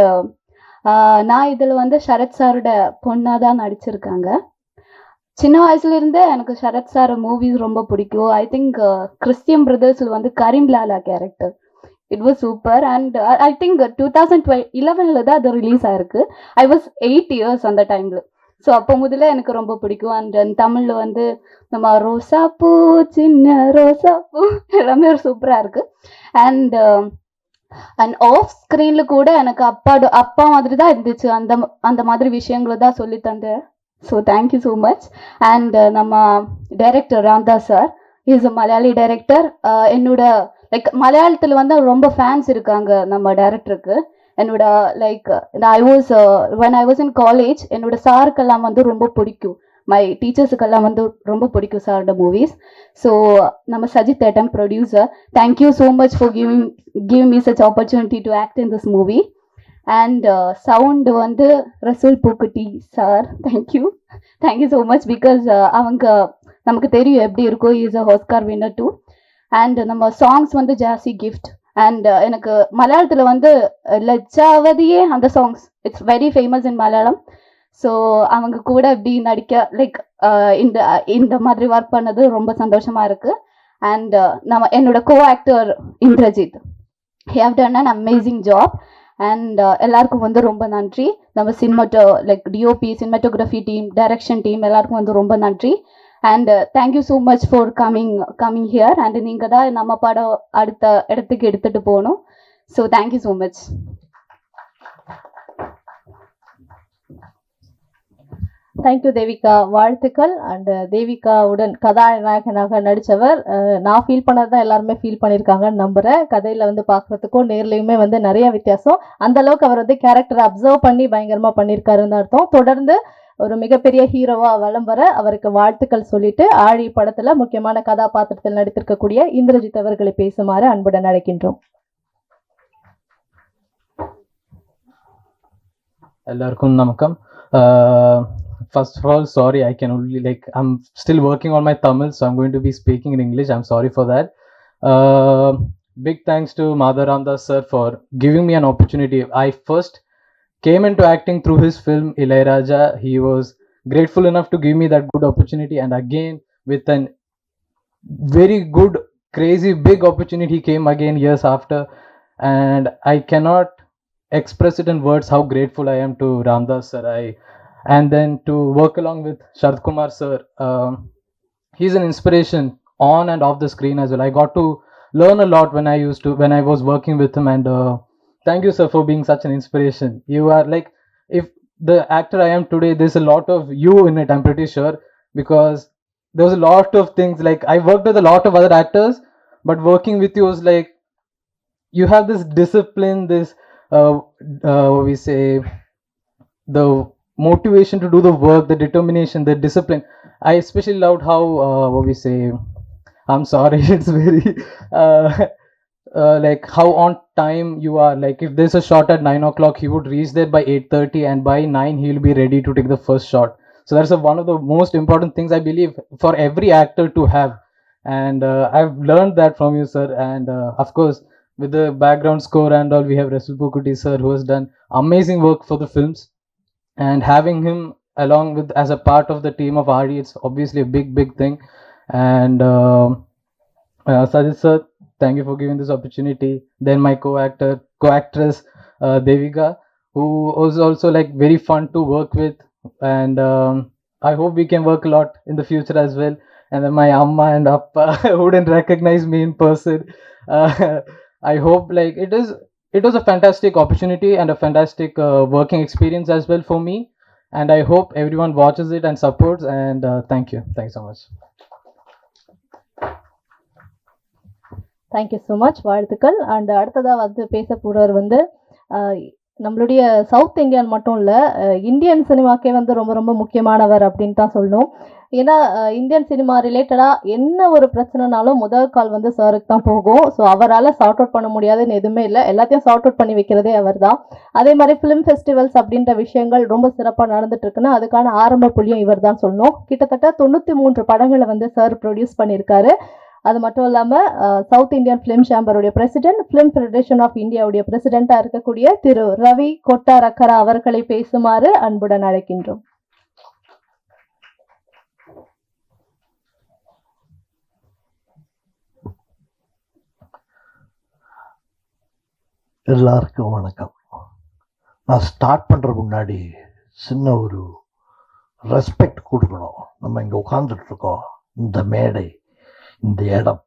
நான் இதில் வந்து சரத் சாரோட பொண்ணாக தான் நடிச்சிருக்காங்க. சின்ன வயசுலேருந்தே எனக்கு சரத் சார் மூவிஸ் ரொம்ப பிடிக்கும். ஐ திங்க் கிறிஸ்டியன் பிரதர்ஸில் வந்து Kareem Lala character, it was super. And I think 2011 தான் அது ரிலீஸ் ஆயிருக்கு. ஐ வாஸ் 8 இயர்ஸ் அந்த டைமில். ஸோ அப்போ முதல்ல எனக்கு ரொம்ப பிடிக்கும். அண்ட் தமிழில் வந்து நம்ம ரோசாப்பூ, சின்ன ரோசாப்பூ எல்லாமே சூப்பராக இருக்குது. அண்ட் ஆஃப் ஸ்க்ரீனில் கூட எனக்கு அப்பா மாதிரி தான் இருந்துச்சு. அந்த மாதிரி விஷயங்களை தான் சொல்லி தந்தேன். So thank you so much. And நம்ம director Ramdas sir, is a Malayali director. என்னோட லைக் மலையாளத்தில் வந்து ரொம்ப ஃபேன்ஸ் இருக்காங்க நம்ம டைரக்டருக்கு. என்னோட like when I was in college, என்னோட சாருக்கெல்லாம் வந்து ரொம்ப பிடிக்கும். மை டீச்சர்ஸுக்கெல்லாம் வந்து ரொம்ப பிடிக்கும் சாரோட மூவிஸ். ஸோ நம்ம சஜித் ஏட்டம் producer, thank you so much for giving me such opportunity to act in this movie. And sound வந்து Resul Pookutty sir, thank you so much. Because அவங்க நமக்கு தெரியும் எப்படி இருக்கும். Is a Oscar winner too. And நம்ம சாங்ஸ் வந்து ஜாஸ்தி கிஃப்ட். அண்ட் எனக்கு மலையாளத்தில் வந்து லஜ்ஜாவதியே அந்த songs it's very famous in Malayalam. So அவங்க கூட இப்படி நடிக்க லைக் இந்த மாதிரி ஒர்க் பண்ணது ரொம்ப சந்தோஷமாக இருக்குது. அண்ட் என்னோட co actor Indrajith, hey how done an amazing job. And எல்லாருக்கும் வந்து ரொம்ப நன்றி. நம்ம like DOP, cinematography team, direction team எல்லாருக்கும் வந்து ரொம்ப நன்றி. And thank you so much for coming here. And நீங்கள் தான் நம்ம படம் அடுத்த இடத்துக்கு எடுத்துகிட்டு போகணும். So thank you so much. Thank you Devika, வாழ்த்துக்கள். அண்ட் தேவிகாவுடன் கதாநாயகனாக நடித்தவர் நான் ஃபீல் பண்ணது தான் எல்லாருமே ஃபீல் பண்ணியிருக்காங்கன்னு நம்புகிறேன். கதையில் வந்து பார்க்குறதுக்கும் நேர்லையுமே வந்து நிறைய வித்தியாசம். அந்தளவுக்கு அவர் வந்து கேரக்டரை அப்சர்வ் பண்ணி பயங்கரமாக பண்ணியிருக்காருன்னு அர்த்தம். தொடர்ந்து ஒரு மிகப்பெரிய ஹீரோவா வலம் வர அவருக்கு வாழ்த்துக்கள் சொல்லிட்டு ஆழி படத்துல முக்கியமான கதாபாத்திரத்தில் நடித்திருக்கக்கூடிய இந்திரஜித் அவர்களை பேசுமாறு அன்புடன் அழைக்கின்றோம். எல்லாருக்கும் வணக்கம். First of all, sorry, I can only I'm still working on my Tamil, so I'm going to be speaking in English. I'm sorry for that. Big thanks to Madhur Ramdas sir for giving me an opportunity. I first came into acting through his film Ilayaraja. He was grateful enough to give me that good opportunity, and again with an very good, crazy, big opportunity came again years after, and I cannot express it in words how grateful I am to Ramdas sir. And then to work along with Sharad Kumar sir, he's an inspiration on and off the screen as well. I got to learn a lot when I was working with him, and thank you sir for being such an inspiration. You are like, if the actor I am today, there's a lot of you in it, I'm pretty sure, because there was a lot of things, like I worked with a lot of other actors, but working with you was like, you have this discipline, this what we say, the motivation to do the work, the determination, the discipline. I especially loved how what we say, I'm sorry, it's very like how on time you are. Like if there's a shot at 9 o'clock, he would reach there by 8:30, and by 9 he'll be ready to take the first shot. So that's one of the most important things I believe for every actor to have, and I've learned that from you sir. And of course with the background score and all, we have Rasul Pukuti sir, who has done amazing work for the films, and having him along with as a part of the team of RE, it's obviously a big thing. And Sajid sir, thank you for giving this opportunity. Then my co-actress Devika, who was also like very fun to work with, and I hope we can work a lot in the future as well. And then my amma and appa wouldn't recognize me in person. I hope like it was a fantastic opportunity and a fantastic working experience as well for me. And I hope everyone watches it and supports. And thank you so much. Thank you so much, வாழ்த்துக்கள். அண்ட் அடுத்ததாக வந்து பேச போகிறவர் வந்து நம்மளுடைய சவுத் இந்தியன் மட்டும் இல்லை, இந்தியன் சினிமாக்கே வந்து ரொம்ப ரொம்ப முக்கியமானவர் அப்படின்னு தான் சொல்லணும். ஏன்னா இந்தியன் சினிமா ரிலேட்டடாக என்ன ஒரு பிரச்சனைனாலும் முதல் கால் வந்து சாருக்கு தான் போகும். ஸோ அவரால் சார்ட் அவுட் பண்ண முடியாதுன்னு எதுவுமே இல்லை, எல்லாத்தையும் சார்ட் அவுட் பண்ணி வைக்கிறதே அவர் தான். அதே மாதிரி ஃபிலிம் ஃபெஸ்டிவல்ஸ் அப்படின்ற விஷயங்கள் ரொம்ப சிறப்பாக நடந்துட்டு இருக்குன்னா அதுக்கான ஆரம்ப புள்ளியும் இவர் தான் சொல்லணும். கிட்டத்தட்ட 93 படங்களை வந்து சார் ப்ரொடியூஸ் பண்ணியிருக்காரு. அது மட்டும் இல்லாமல் சவுத் இந்தியன் ஃபிலிம் சேம்பருடைய பிரசிடென்ட், ஃபிலிம் ஃபெடரேஷன் ஆஃப் இந்தியாவுடைய பிரசிடென்ட்டாக இருக்கக்கூடிய திரு ரவி கொட்டாரக்கரா அவர்களை பேசுமாறு அன்புடன் அழைக்கின்றோம். எல்லாருக்கும் வணக்கம். நான் ஸ்டார்ட் பண்ணுறதுக்கு முன்னாடி சின்ன ஒரு ரெஸ்பெக்ட் கொடுக்கணும். நம்ம இங்கே உட்காந்துட்டு இருக்கோம், இந்த மேடை, இந்த இடம்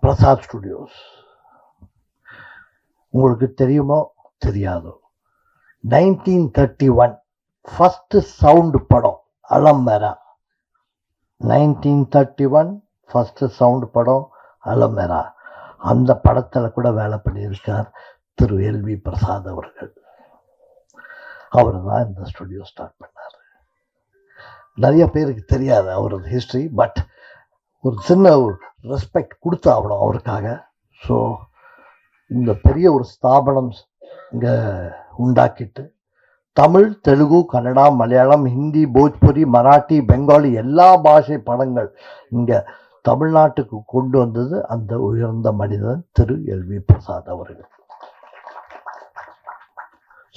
பிரசாத் ஸ்டுடியோஸ். உங்களுக்கு தெரியுமோ தெரியாதோ, 1931 ஃபஸ்ட்டு சவுண்டு படம் அலமேரா. 1931 ஃபஸ்ட்டு சவுண்டு படம் அலமேரா. அந்த படத்தில் கூட வேலை பண்ணியிருக்கார் திரு எல்வி பிரசாத் அவர்கள். அவர் தான் இந்த ஸ்டுடியோ ஸ்டார்ட் பண்ணார். நிறைய பேருக்கு தெரியாது அவரது ஹிஸ்ட்ரி, பட் ஒரு சின்ன ரெஸ்பெக்ட் கொடுத்து ஆகணும் அவருக்காக. ஸோ இந்த பெரிய ஒரு ஸ்தாபனம் இங்கே உண்டாக்கிட்டு தமிழ், தெலுங்கு, கன்னடா, மலையாளம், ஹிந்தி, போஜ்புரி, மராட்டி, பெங்காலி எல்லா பாஷை படங்கள் இங்கே தமிழ்நாட்டுக்கு கொண்டு வந்தது அந்த உயர்ந்த மனிதன் திரு எல்வி பிரசாத் அவர்கள்.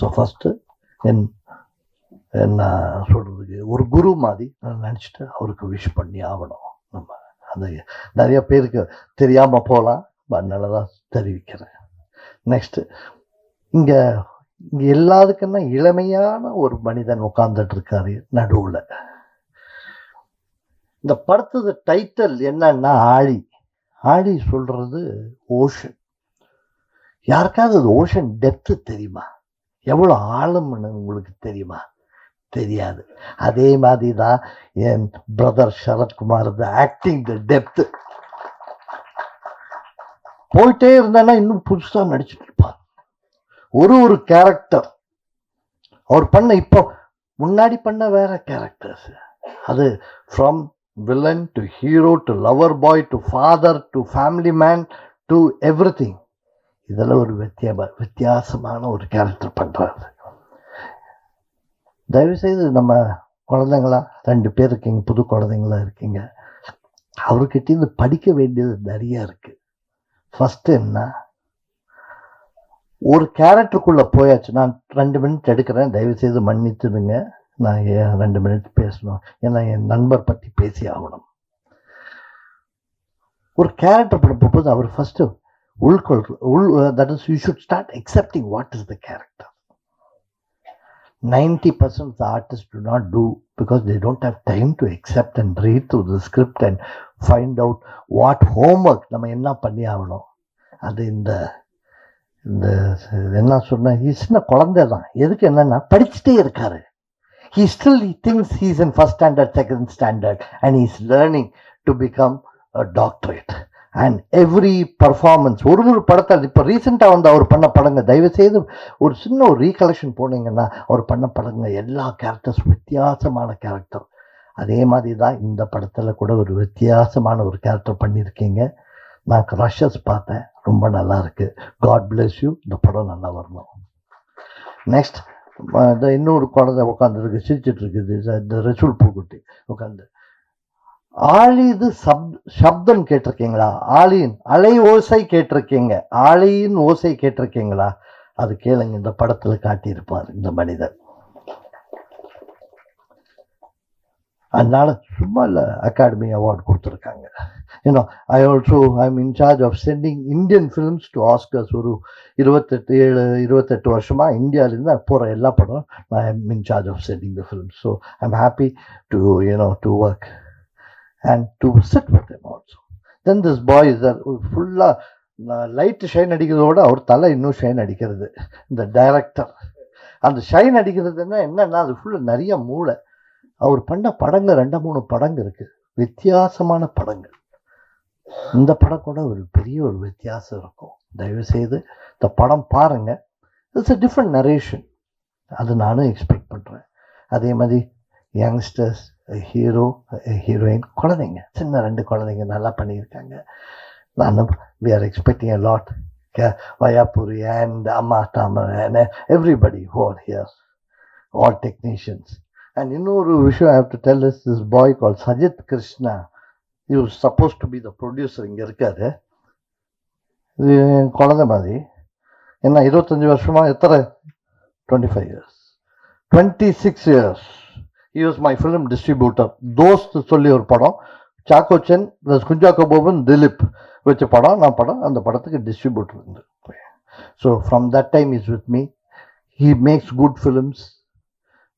ஸோ ஃபஸ்ட்டு என்ன சொல்கிறதுக்கு ஒரு குரு மாதிரி நான் நினச்சிட்டு அவருக்கு விஷ் பண்ணி ஆகணும். நம்ம அந்த நிறைய பேருக்கு தெரியாமல் போகலாம், அதனால தான் தெரிவிக்கிறேன். நெக்ஸ்ட்டு இங்கே எல்லாத்துக்குன்னா இளமையான ஒரு மனிதன் உட்கார்ந்துட்டு இருக்காரு நடுவில். இந்த படத்தது டைட்டில் என்னன்னா ஆழி. ஆழி சொல்கிறது ஓஷன். யாருக்காவது அது ஓஷன் டெப்த்து தெரியுமா? எவ்வளோ ஆழம்னு உங்களுக்கு தெரியுமா? தெரியாது. அதே மாதிரி தான் என் பிரதர் சரத்குமார் ஆக்டிங் த டெப்த்து. போயிட்டே இருந்தானா இன்னும் புதுசாக நடிச்சுட்டு இருப்பார். ஒரு கேரக்டர் அவர் பண்ண, இப்போ முன்னாடி பண்ண வேற கேரக்டர்ஸ். அது from villain to hero to lover boy to father to family man to everything. இதெல்லாம் ஒரு வித்தியாசமான ஒரு கேரக்டர் பண்ணுறாரு. தயவுசெய்து நம்ம குழந்தைங்களா 2 பேர் இருக்கீங்க, புது குழந்தைங்களா இருக்கீங்க, அவர்கிட்ட படிக்க வேண்டியது நிறைய இருக்குது. ஃபஸ்ட்டு என்ன, ஒரு கேரக்டருக்குள்ளே போயாச்சு. நான் 2 மினிட் எடுக்கிறேன், தயவுசெய்து மன்னித்துடுங்க. நான் 2 மினிட் பேசணும், ஏன்னா என் நண்பர் பற்றி பேசி ஆகணும். ஒரு கேரக்டர் படும்போது அவர் first that is, you should start accepting what is the character. 90% of the artists do not do, because they don't have time to accept and read through the script and find out what homework நம்ம என்ன பண்ணி ஆகணும். அது இந்த என்ன சொன்ன, சின்ன குழந்தை தான். எதுக்கு என்னன்னா படிச்சுட்டே இருக்காரு. he thinks he's in first standard, second standard, and he's learning to become a doctorate. And every performance, ஒரு படத்தில் இப்போ ரீசெண்டாக வந்து அவர் பண்ண படங்க, தயவுசெய்து ஒரு சின்ன ஒரு ரீகலெக்ஷன் போனீங்கன்னா அவர் பண்ண படங்க எல்லா கேரக்டர்ஸ் வித்தியாசமான கேரக்டர். அதே மாதிரி தான் இந்த படத்தில் கூட ஒரு வித்தியாசமான ஒரு கேரக்டர் பண்ணியிருக்கீங்க. நான் ரஷஸ் பார்த்தேன், ரொம்ப நல்லா இருக்கு. God bless you. இந்த படம் நல்லா வரணும். நெக்ஸ்ட் இன்னொரு குழந்தை உட்காந்துருக்கு, சிரிச்சிட்டு இருக்குது, இந்த ரசூல் பூக்குட்டி உட்காந்து. ஆழி இது சப்தம் கேட்டிருக்கீங்களா? ஆளியின் அலை ஓசை கேட்டிருக்கீங்க, ஆளியின் ஓசை கேட்டிருக்கீங்களா? அது கேளுங்க, இந்த படத்தில் காட்டியிருப்பார் இந்த மனிதர். அதனால சும்மா இல்லை, அகாடமி அவார்டு கொடுத்துருக்காங்க. I'm in charge of sending Indian films to Oscars. ஒரு 28 வருஷமா இந்தியாவிலேருந்து போகிற எல்லா படம் I am in charge of sending the films. So I'm happy to work and to sit with them also. Then this boy is there ஃபுல்லாக லைட்டு ஷைன் அடிக்கிறதோட அவர் தலை இன்னும் ஷைன் அடிக்கிறது. இந்த டைரக்டர் அந்த ஷைன் அடிக்கிறதுன்னா என்னன்னா அது ஃபுல்லாக நிறைய மூளை. அவர் பண்ண படங்கள் 2-3 படங்கள் இருக்குது, வித்தியாசமான படங்கள். இந்த படம் கூட ஒரு பெரிய ஒரு வித்தியாசம் இருக்கும். தயவுசெய்து இந்த படம் பாருங்கள். It's a different narration. அது நானும் எக்ஸ்பெக்ட் பண்ணுறேன். அதே மாதிரி யங்ஸ்டர்ஸ், ஹீரோ, ஹீரோயின், குழந்தைங்க, சின்ன 2 குழந்தைங்க நல்லா பண்ணியிருக்காங்க. நானும் we are expecting a lot. Vayapuri and Amma Tamar and everybody who are here, all technicians. And இன்னொரு விஷயம் I have to tell is this boy called Sajith Krishna. He was supposed to be the producer. இங்கே இருக்காரு. இது என் குழந்தை மாதிரி. என்ன 25 வருஷமா, எத்தனை 25 years, 26 years he was my film distributor. Dost சொல்லி ஒரு படம், சாக்கோச்சன் ப்ளஸ் குஞ்சாக்கோ போபன், திலீப் வச்ச படம், நான் படம் அந்த படத்துக்கு டிஸ்ட்ரிபியூட்டர் இருந்து. So from that time is with me. He maths good films.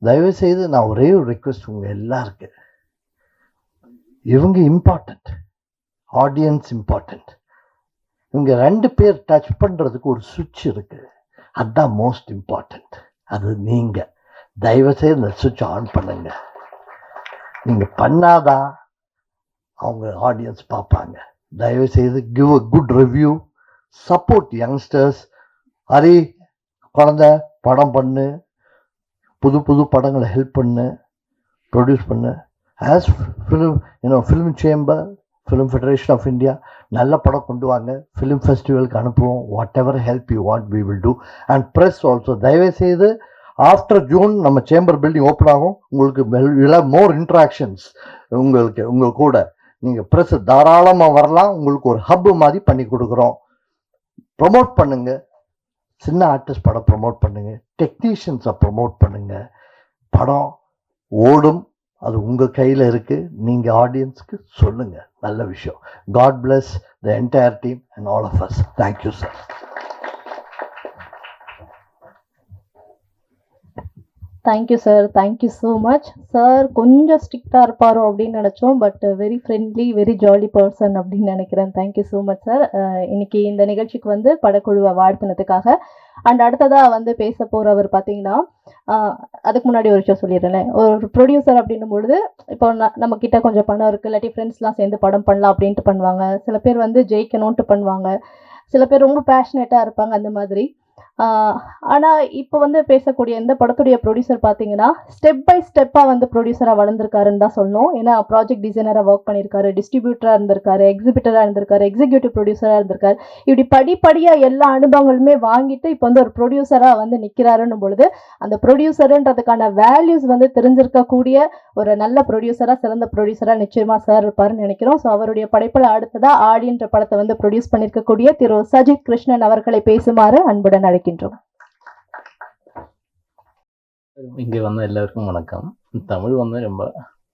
தயவுசெய்து நான் ஒரே ஒரு ரிக்வெஸ்ட் உங்கள் எல்லாருக்கு, இவங்க இம்பார்ட்டண்ட், ஆடியன்ஸ் இம்பார்ட்டண்ட். இவங்க 2 பேர் டச் பண்ணுறதுக்கு ஒரு சுவிட்ச் இருக்குது, அதுதான் மோஸ்ட் இம்பார்ட்டண்ட். அது நீங்கள் தயவுசெய்து இந்த சுவிட்ச் ஆன் பண்ணுங்க. நீங்கள் பண்ணாதான் அவங்க ஆடியன்ஸ் பார்ப்பாங்க. தயவுசெய்து give a good review, support youngsters. Hari குழந்தை படம் பண்ணு, புது புது படங்களை ஹெல்ப் பண்ணு, ப்ரொடியூஸ் பண்ணு. As film chamber, film federation of India நல்ல படம் கொண்டு வாங்க, ஃபிலிம் ஃபெஸ்டிவலுக்கு அனுப்புவோம். Whatever help you want we will do. And press also தயவுசெய்து ஆஃப்டர் ஜூன் நம்ம சேம்பர் பில்டிங் ஓப்பன் ஆகும். உங்களுக்கு வில் ஹேவ் மோர் இன்ட்ராக்ஷன்ஸ். உங்கள் கூட நீங்கள் ப்ரெஸ் தாராளமாக வரலாம். உங்களுக்கு ஒரு ஹப் மாதிரி பண்ணி கொடுக்குறோம். ப்ரொமோட் பண்ணுங்க, சின்ன ஆர்டிஸ்ட் படம் ப்ரொமோட் பண்ணுங்க, டெக்னீஷியன்ஸை ப்ரொமோட் பண்ணுங்க. படம் ஓடும், அது உங்கள் கையில் இருக்குது. நீங்கள் ஆடியன்ஸ்க்கு சொல்லுங்கள். நல்ல விஷயம். God bless the entire team and all of us. Thank you sir. Thank you sir, thank you so much sir. கொஞ்சம் ஸ்ட்ரிக்டாக இருப்பாரோ அப்படின்னு நினச்சோம், but very friendly, very jolly person அப்படின்னு நினைக்கிறேன். Thank you so much sir. இன்னைக்கு இந்த நிகழ்ச்சிக்கு வந்து படக்குழுவை வாழ்த்தினதுக்காக. அண்ட் அடுத்ததாக வந்து பேச போகிறவர் பார்த்தீங்கன்னா, அதுக்கு முன்னாடி ஒரு விஷயம் சொல்லிடுறேன். ஒரு ப்ரொடியூசர் அப்படின்னும் பொழுது இப்போ நம்ம கிட்ட கொஞ்சம் பணம் இருக்குது, இல்லாட்டி ஃப்ரெண்ட்ஸ்லாம் சேர்ந்து படம் பண்ணலாம் அப்படின்ட்டு பண்ணுவாங்க. சில பேர் வந்து ஜெயிக்கணும்ன்ட்டு பண்ணுவாங்க, சில பேர் ரொம்ப பேஷனேட்டாக இருப்பாங்க அந்த மாதிரி. ஆனால் இப்போ வந்து பேசக்கூடிய இந்த படத்துடைய ப்ரொடியூசர் பார்த்தீங்கன்னா ஸ்டெப் பை ஸ்டெப்பாக வந்து ப்ரொடியூசராக வளர்ந்துருக்காருன்னு தான் சொல்லணும். ஏன்னா ப்ராஜெக்ட் டிசைனராக ஒர்க் பண்ணியிருக்காரு, டிஸ்ட்ரிபியூட்டராக இருந்திருக்காரு, எக்ஸிபிட்டராக இருந்திருக்காரு, எக்ஸிக்யூட்டிவ் ப்ரொடியூசராக இருந்திருக்காரு. இப்படி படிப்படியாக எல்லா அனுபவங்களுமே வாங்கிட்டு இப்போ வந்து ஒரு ப்ரொடியூசராக வந்து நிற்கிறாருன்னும் பொழுது அந்த ப்ரொடியூசருன்றதுக்கான வேல்யூஸ் வந்து தெரிஞ்சிருக்கக்கூடிய ஒரு நல்ல ப்ரொடியூசராக, சிறந்த ப்ரொடியூசராக நிச்சயமாக சார் இருப்பாருன்னு நினைக்கிறோம். ஸோ அவருடைய படைப்பில் அடுத்ததாக ஆடின்ற படத்தை வந்து ப்ரொடியூஸ் பண்ணியிருக்கக்கூடிய திரு சஜித் கிருஷ்ணன் அவர்களை பேசுமாறு அன்புடன் அழைக்கின்றோம். இங்கே வந்த எல்லாருக்கும் வணக்கம். தமிழ் வந்து ரொம்ப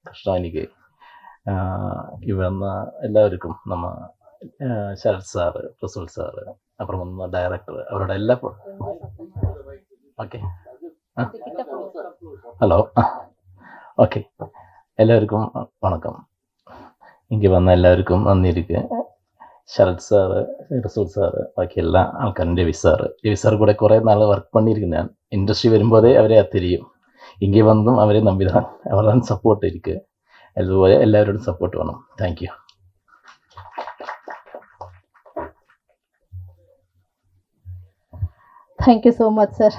கஷ்டம் இன்னைக்கு. இவ வந்த எல்லாருக்கும் நம்ம சரத் சார், பிரசுல் சார், அப்புறம் வந்து டைரக்டர், அவரோட எல்லா ஓகே ஹலோ ஓகே எல்லாருக்கும் வணக்கம். இங்கே வந்த எல்லாருக்கும் நன்றி இருக்கு. ശരത് സാറ്, റസൂൽ സാറ്, ബാക്കിയെല്ലാം ആൾക്കാരും രവി സാർ കൂടെ കുറേ നാൾ വർക്ക് பண்ணியிருக்கேன். ഞാൻ ഇൻഡസ്ട്രി വരുമ്പോഴേ അവരെ தெரியும். ഇங்கே വന്നും അവരെ നമ്പിதான், അവരുടെ സപ്പോർട്ട് ഇരിക്കുക. അതുപോലെ എല്ലാവരോടും സപ്പോർട്ട് വേണം. Thank you. Thank you so much sir.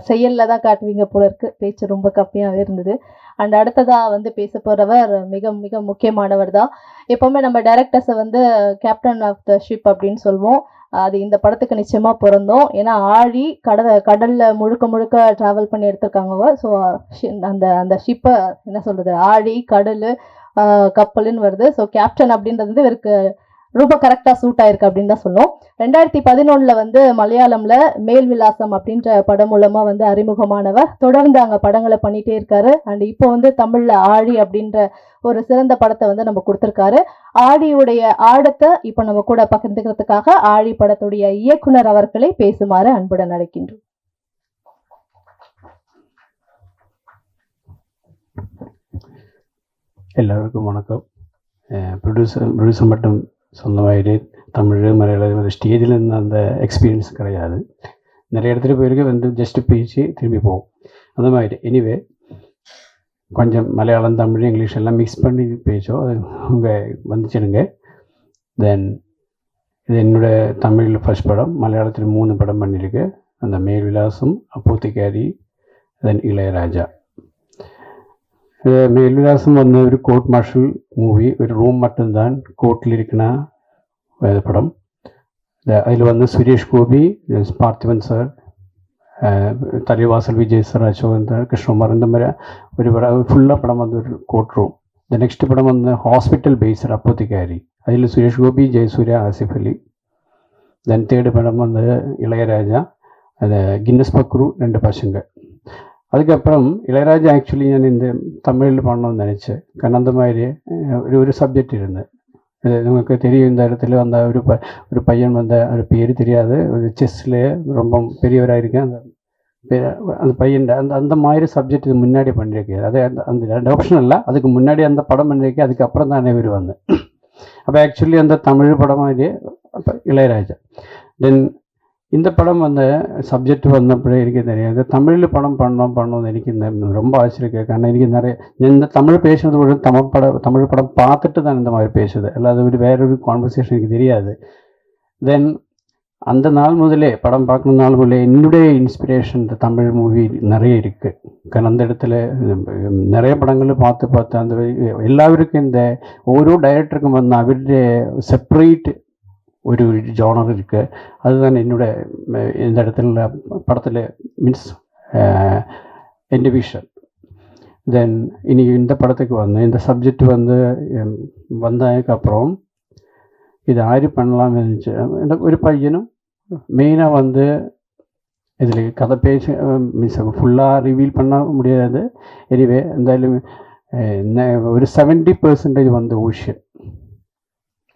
செயலில் தான் காட்டுவீங்க போல இருக்கு, பேச்சு ரொம்ப கம்மியாகவே இருந்தது. அண்ட் அடுத்ததாக வந்து பேச போகிறவர் மிக மிக முக்கியமானவர் தான். எப்போவுமே நம்ம டைரக்டர்ஸை வந்து கேப்டன் ஆஃப் த ஷிப் அப்படின்னு சொல்லுவோம். அது இந்த படத்துக்கு நிச்சயமாக பொருந்தோம். ஏன்னா ஆழி கடலில் முழுக்க முழுக்க ட்ராவல் பண்ணி எடுத்திருக்காங்க. ஸோ அந்த ஷிப்பை என்ன சொல்கிறது, ஆழி கடல் கப்பலுன்னு வருது. ஸோ கேப்டன் அப்படின்றது வந்து இவருக்கு ரொம்ப கரெக்டாக சூட் ஆயிருக்கு அப்படின்னு தான் சொன்னோம். 2011 வந்து மலையாளம்ல மேல் விலாசம் அப்படின்ற படம் மூலமா வந்து அறிமுகமானவர். தொடர்ந்து அங்கே படங்களை பண்ணிட்டே இருக்காரு. அண்ட் இப்போ வந்து தமிழ்ல ஆழி அப்படின்ற ஒரு சிறந்த படத்தை வந்து நம்ம கொடுத்துருக்காரு. ஆழியுடைய ஆழத்தை இப்போ நம்ம கூட பகிர்ந்துக்கிறதுக்காக ஆழி படத்துடைய இயக்குனர் அவர்களை பேசுமாறு அன்புடன் அழைக்கின்றோம். എല്ലാവർക്കും വണക്കം. ப்ரொடியூசர் மட்டும் சொந்தமாயிட்டு தமிழ் மலையாளம் ஸ்டேஜில் இருந்த அந்த எக்ஸ்பீரியன்ஸ் கிடையாது. நிறைய இடத்துல போயிருக்க வந்து ஜஸ்ட்டு பேச்சு திரும்பி போவோம் அந்த மாதிரி. எனிவே கொஞ்சம் மலையாளம் தமிழ் இங்கிலீஷ் எல்லாம் மிக்ஸ் பண்ணி பேச்சோம். அது உங்கள் வந்துச்சுடுங்க. தென் இது என்னோடய தமிழில் ஃபர்ஸ்ட் படம். மலையாளத்தில் 3 படம் பண்ணியிருக்கு. அந்த மேல் விலாசம், அப்போத்திக்காரி, தென் இளையராஜா. மேல் விலாசம் வந்து ஒரு கோர்ட் மார்ஷல் மூவி. ஒரு ரூம் மட்டும்தான் கோர்ட்டில் இருக்கிற படம். அதில் வந்து சுரேஷ் கோபி, பார்த்திபன் சார், தலைவாசல் விஜய் சார், அசோகன் சார், கிருஷ்ணகுமார், இந்த மாதிரி ஒரு படம் ஃபுல்லாக படம் வந்து ஒரு கோர்ட் ரூம். இந்த நெக்ஸ்ட் படம் வந்து ஹாஸ்பிட்டல் பேஸ்டு அப்போத்திக்காரி. அதில் சுரேஷ் கோபி, ஜெயசூர்யா, ஆசிஃப் அலி. தென் தேர்டு படம் வந்து இளையராஜா, அது கின்னஸ் பக்ரு, 2 பசங்க. அதுக்கப்புறம் இளையராஜா ஆக்சுவலி நான் இந்த தமிழில் பண்ணணும்னு நினச்சேன். കാരണം அந்த மாதிரி ஒரு சப்ஜெக்ட் இருந்தேன். இது நமக்கு தெரியும். இந்த இடத்துல அந்த ஒரு பையன் வந்த ஒரு பேர் தெரியாது, ஒரு செஸ்ஸில் ரொம்ப பெரியவராக இருக்கேன். அந்த பையன் அந்த மாதிரி சப்ஜெக்ட் இது முன்னாடி பண்ணியிருக்கேன். அதே அந்த ஆப்ஷன் இல்லை, அதுக்கு முன்னாடி அந்த படம் பண்ணியிருக்கேன். அதுக்கப்புறம் தான் இவர் வந்தேன். அப்போ ஆக்சுவலி அந்த தமிழ் படம் மாதிரி அப்போ இளையராஜா. தென் இந்த படம் வந்து சப்ஜெக்ட் வந்தப்போ எனக்கு தெரியாது தமிழில் படம் பண்ணணும்னு எனக்கு ரொம்ப ஆச்சரியம். കാരണം എനിക്ക് நிறைய இந்த தமிழ் பேசுறது ஒரு தமிழ் படம் பார்த்துட்டு தான் இந்த மாதிரி பேசுது. அல்லாத ஒரு வேறொரு கான்வர்சேஷன் எனக்கு தெரியாது. தென் அந்த நாள் முதலே படம் பார்க்கணும் நாள் முதலே என்னுடைய இன்ஸ்பிரேஷன் இந்த தமிழ் மூவி நிறைய இருக்குது. കാരണം அந்த இடத்துல நிறைய படங்கள் பார்த்து அந்த எல்லாருக்கும் இந்த ഓരോ டைரக்டருக்கும் வந்து அவருடைய செப்பரேட் ஒரு ஜானர் இருக்குது. அதுதான் என்னோட இந்த இடத்துல படத்தில் மீன்ஸ் എൻ്റെ விஷன். தென் இன்றைக்கி இந்த படத்துக்கு வந்து இந்த சப்ஜெக்ட் வந்து வந்ததுக்கப்புறம் இது ஆரி பண்ணலாம்னு இருந்துச்சு. இந்த ஒரு பையனும் மெயினாக வந்து இதில் கதை பேச மீன்ஸ் ஃபுல்லாக ரிவீல் பண்ண முடியாது. எனிவே എന്തായാലും ஒரு 70% வந்து ஓஷன்.